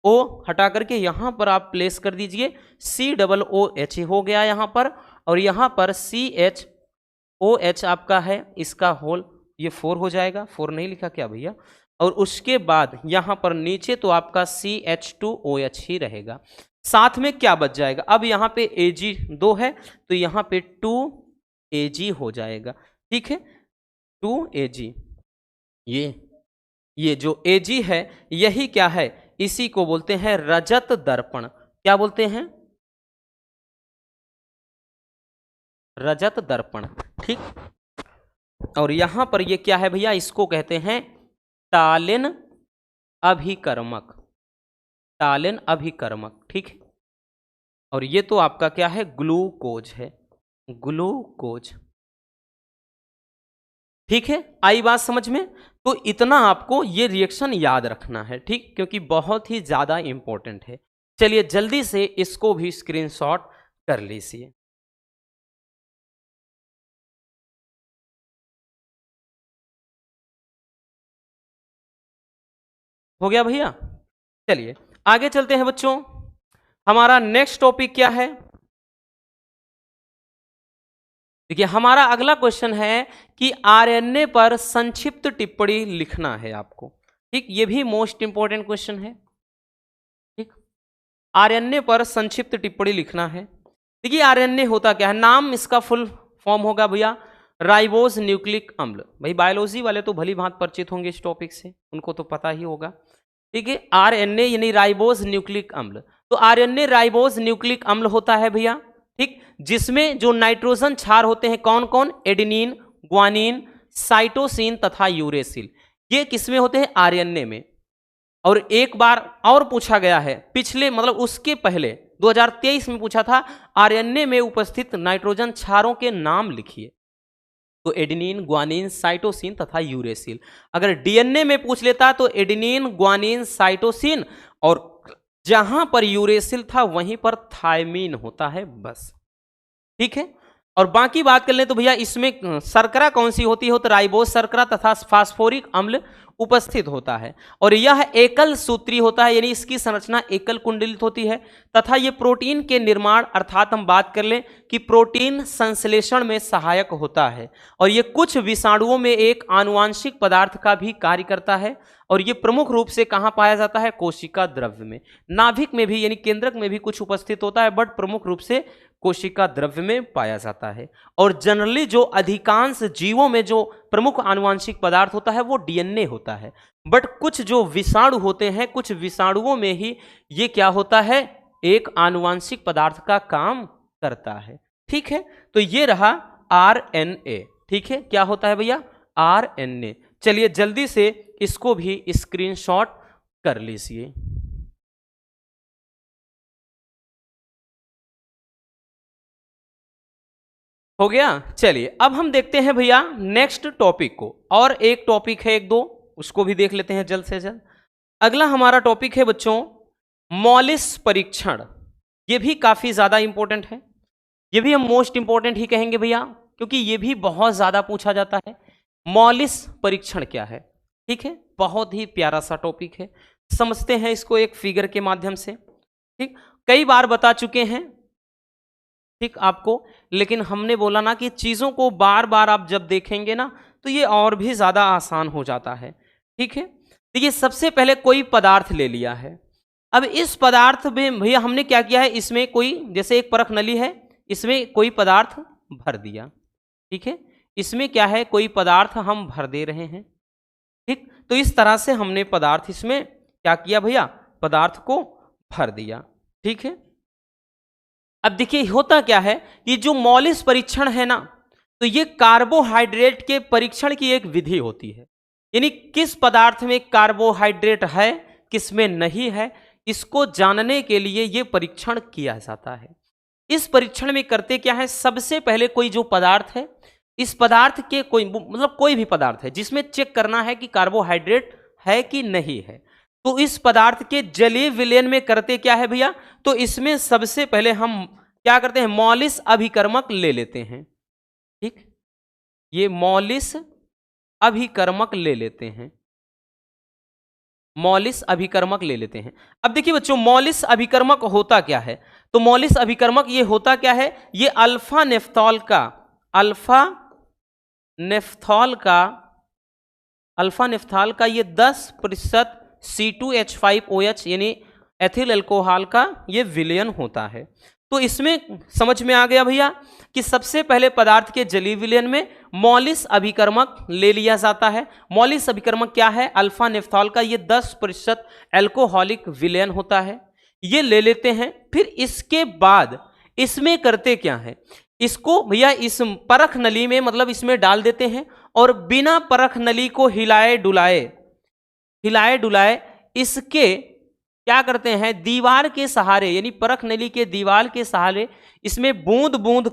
O हटा करके यहां पर आप प्लेस कर दीजिए, COOH हो गया यहां पर, और यहां पर CHOH आपका है, इसका होल ये 4 हो जाएगा। 4 नहीं लिखा क्या भैया? और उसके बाद यहां पर नीचे तो आपका CH2OH ही रहेगा। साथ में क्या बच जाएगा? अब यहाँ पे Ag2 है, तो यहाँ पे 2Ag हो जाएगा। ठीक है, 2Ag। ये जो Ag है, यही क्या है? इसी को बोलते हैं रजत दर्पण। क्या बोलते हैं? रजत दर्पण। ठीक, और यहां पर ये क्या है भैया? इसको कहते हैं टालन अभिकर्मक, टालन अभिकर्मक। ठीक है, और ये तो आपका क्या है? ग्लूकोज है, ग्लूकोज। ठीक है, आई बात समझ में? तो इतना आपको ये रिएक्शन याद रखना है। ठीक, क्योंकि बहुत ही ज्यादा इंपॉर्टेंट है। चलिए जल्दी से इसको भी स्क्रीनशॉट कर लीजिए। हो गया भैया? चलिए आगे चलते हैं बच्चों। हमारा नेक्स्ट टॉपिक क्या है? देखिए, हमारा अगला क्वेश्चन है कि आरएनए पर संक्षिप्त टिप्पणी लिखना है आपको। ठीक, ये भी मोस्ट इंपॉर्टेंट क्वेश्चन है। ठीक, आरएनए पर संक्षिप्त टिप्पणी लिखना है। देखिए, आरएनए होता क्या है? नाम इसका फुल फॉर्म होगा भैया राइबोज न्यूक्लिक अम्ल। भाई बायोलॉजी वाले तो भली भांत परिचित होंगे इस टॉपिक से, उनको तो पता ही होगा। ठीक है, आरएनए यानी राइबोज न्यूक्लिक अम्ल। तो आरएनए राइबोज न्यूक्लिक अम्ल होता है भैया। ठीक, जिसमें जो नाइट्रोजन क्षार होते हैं कौन कौन? एडेनिन, ग्वानिन, साइटोसिन तथा यूरेसिल। ये किसमें होते हैं? आरएनए में। और एक बार और पूछा गया है, पिछले मतलब उसके पहले 2023 में पूछा था, आरएनए में उपस्थित नाइट्रोजन क्षारों के नाम लिखिए। तो एडेनिन, ग्वानिन, साइटोसिन तथा यूरेसिल। अगर डीएनए में पूछ लेता तो एडेनिन, ग्वानिन, साइटोसिन, और जहां पर यूरेसिल था वहीं पर थायमीन होता है, बस। ठीक है, और बाकी बात कर लें तो भैया इसमें शर्करा कौन सी होती है? तो राइबोज शर्करा तथा फास्फोरिक अम्ल उपस्थित होता है और यह एकल सूत्री होता है, यानी इसकी संरचना एकल कुंडलित होती है तथा ये प्रोटीन के निर्माण अर्थात हम बात कर लें कि प्रोटीन संश्लेषण में सहायक होता है और ये कुछ विषाणुओं में एक आनुवांशिक पदार्थ का भी कार्य करता है और ये प्रमुख रूप से कहाँ पाया जाता है? कोशिका द्रव्य में, नाभिक में भी यानी केंद्रक में भी कुछ उपस्थित होता है, बट प्रमुख रूप से कोशिका द्रव्य में पाया जाता है। और जनरली जो अधिकांश जीवों में जो प्रमुख आनुवांशिक पदार्थ होता है वो डीएनए होता है, बट कुछ जो विषाणु होते हैं, कुछ विषाणुओं में ही ये क्या होता है? एक आनुवांशिक पदार्थ का काम करता है। ठीक है, तो ये रहा आरएनए। ठीक है, क्या होता है भैया? आरएनए। चलिए जल्दी से इसको भी स्क्रीनशॉट कर लीजिए। हो गया। चलिए अब हम देखते हैं भैया नेक्स्ट टॉपिक को, और एक टॉपिक है, एक दो उसको भी देख लेते हैं जल्द से जल्द। अगला हमारा टॉपिक है बच्चों मॉलिस परीक्षण। ये भी काफी ज्यादा इंपॉर्टेंट है, ये भी हम मोस्ट इंपॉर्टेंट ही कहेंगे भैया, क्योंकि ये भी बहुत ज्यादा पूछा जाता है। मॉलिस परीक्षण क्या है? ठीक है, बहुत ही प्यारा सा टॉपिक है, समझते हैं इसको एक फिगर के माध्यम से। ठीक, कई बार बता चुके हैं ठीक आपको, लेकिन हमने बोला ना कि चीजों को बार बार आप जब देखेंगे ना तो ये और भी ज्यादा आसान हो जाता है। ठीक है, देखिए सबसे पहले कोई पदार्थ ले लिया है। अब इस पदार्थ में भैया हमने क्या किया है, इसमें कोई जैसे एक परख नली है, इसमें कोई पदार्थ भर दिया। ठीक है, इसमें क्या है, कोई पदार्थ हम भर दे रहे हैं। ठीक, तो इस तरह से हमने पदार्थ इसमें क्या किया भैया, पदार्थ को भर दिया। ठीक है, अब देखिए होता क्या है कि जो मॉलिस परीक्षण है ना, तो ये कार्बोहाइड्रेट के परीक्षण की एक विधि होती है, यानी किस पदार्थ में कार्बोहाइड्रेट है किस में नहीं है, इसको जानने के लिए ये परीक्षण किया जाता है। इस परीक्षण में करते क्या है, सबसे पहले कोई जो पदार्थ है, इस पदार्थ के कोई मतलब कोई भी पदार्थ है जिसमें चेक करना है कि कार्बोहाइड्रेट है कि नहीं है, तो इस पदार्थ के जलीय विलयन में करते क्या है भैया, तो इसमें सबसे पहले हम क्या करते हैं, मॉलिस अभिकर्मक ले लेते हैं। ठीक, ये मॉलिस अभिकर्मक ले लेते हैं, मॉलिस अभिकर्मक ले लेते हैं। अब देखिए बच्चों मॉलिस अभिकर्मक होता क्या है, तो मॉलिस अभिकर्मक ये होता क्या है, ये अल्फा नेफ्थॉल का ये 10% C2H5OH यानी एथिल अल्कोहल का ये विलयन होता है। तो इसमें समझ में आ गया भैया कि सबसे पहले पदार्थ के जलीय विलयन में मॉलिस अभिकर्मक ले लिया जाता है। मॉलिस अभिकर्मक क्या है, अल्फा नेफ्थॉल का ये 10% एल्कोहलिक विलयन होता है, ये ले लेते हैं। फिर इसके बाद इसमें करते क्या है, इसको भैया इस परख नली में मतलब इसमें डाल देते हैं और बिना परख नली को हिलाए डुलाए इसके क्या करते हैं, दीवार के सहारे यानी परख नली के दीवार के सहारे इसमें बूंद बूंद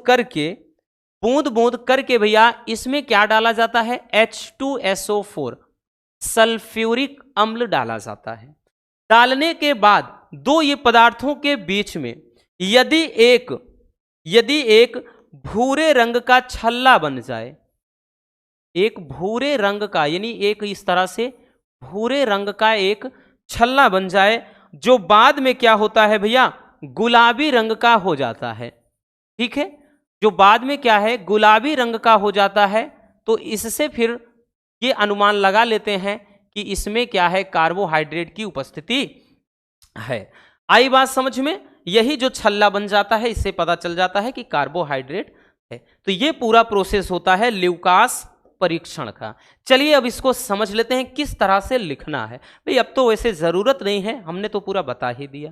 करके भैया इसमें क्या डाला जाता है, H2SO4 सल्फ्यूरिक अम्ल डाला जाता है। डालने के बाद दो ये पदार्थों के बीच में यदि एक भूरे रंग का छल्ला बन जाए, एक भूरे रंग का यानी एक इस तरह से भूरे रंग का एक छल्ला बन जाए, जो बाद में क्या होता है भैया, गुलाबी रंग का हो जाता है। ठीक है, जो बाद में क्या है, गुलाबी रंग का हो जाता है, तो इससे फिर ये अनुमान लगा लेते हैं कि इसमें क्या है, कार्बोहाइड्रेट की उपस्थिति है। आई बात समझ में, यही जो छल्ला बन जाता है इससे पता चल जाता है कि कार्बोहाइड्रेट है। तो ये पूरा प्रोसेस होता है ल्यूकास परीक्षण का। चलिए अब इसको समझ लेते हैं किस तरह से लिखना है। भाई अब तो वैसे जरूरत नहीं है, हमने तो पूरा बता ही दिया।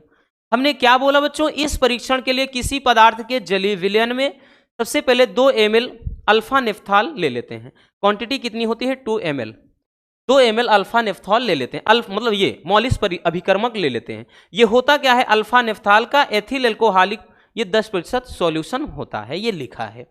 हमने क्या बोला बच्चों, इस परीक्षण के लिए किसी पदार्थ के जलीय विलयन में सबसे पहले 2 ml अल्फा नेफ्थॉल ले लेते हैं। क्वांटिटी कितनी होती है, 2 ml, 2 ml अल्फा नेफ्थॉल ले लेते हैं। मतलब ये मॉलिस अभिकर्मक ले लेते हैं। ये होता क्या है, अल्फा नेफ्थॉल का एथिल अल्कोहलिक ये 10% सॉल्यूशन होता है, ये लिखा है।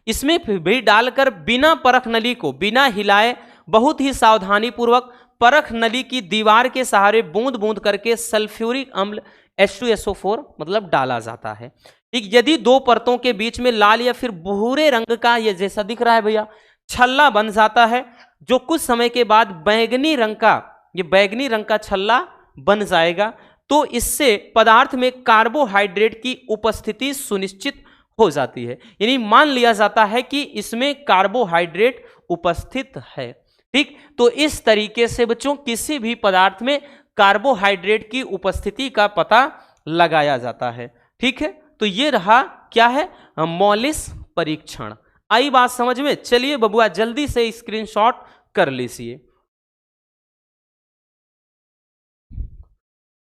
इसमें भी डालकर बिना परख नली को बिना हिलाए बहुत ही सावधानी पूर्वक परख नली की दीवार के सहारे बूंद बूंद करके सल्फ्यूरिक अम्ल H2SO4 मतलब डाला जाता है। ठीक, यदि 2 परतों के बीच में लाल या फिर भूरे रंग का ये जैसा दिख रहा है भैया छल्ला बन जाता है, जो कुछ समय के बाद बैंगनी रंग का, ये बैंगनी रंग का छल्ला बन जाएगा। तो इससे पदार्थ में कार्बोहाइड्रेट की उपस्थिति सुनिश्चित हो जाती है, यानी मान लिया जाता है कि इसमें कार्बोहाइड्रेट उपस्थित है। ठीक, तो इस तरीके से बच्चों किसी भी पदार्थ में कार्बोहाइड्रेट की उपस्थिति का पता लगाया जाता है। ठीक है, तो ये रहा क्या है, मॉलिस परीक्षण। आई बात समझ में? चलिए बबुआ जल्दी से स्क्रीनशॉट कर लीजिए।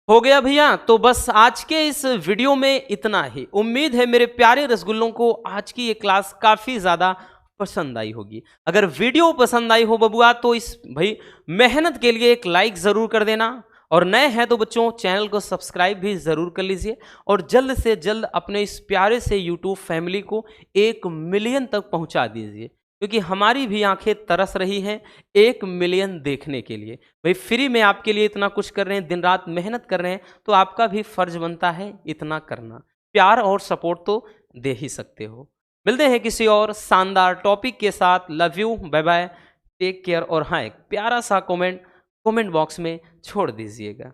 हो गया भैया? तो बस आज के इस वीडियो में इतना ही। उम्मीद है मेरे प्यारे रसगुल्लों को आज की ये क्लास काफी ज्यादा पसंद आई होगी। अगर वीडियो पसंद आई हो बबुआ तो इस भाई मेहनत के लिए एक लाइक जरूर कर देना, और नए हैं तो बच्चों चैनल को सब्सक्राइब भी जरूर कर लीजिए, और जल्द से जल्द अपने इस प्यारे से यूट्यूब फैमिली को 1 मिलियन तक पहुंचा दीजिए, क्योंकि हमारी भी आंखें तरस रही हैं 1 मिलियन देखने के लिए। भाई फ्री में आपके लिए इतना कुछ कर रहे हैं, दिन रात मेहनत कर रहे हैं, तो आपका भी फर्ज बनता है इतना करना। प्यार और सपोर्ट तो दे ही सकते हो। मिलते हैं किसी और शानदार टॉपिक के साथ। Love you, bye bye, take care. और हाँ, एक प्यारा सा कमेंट बॉक्स में छोड़ दीजिएगा।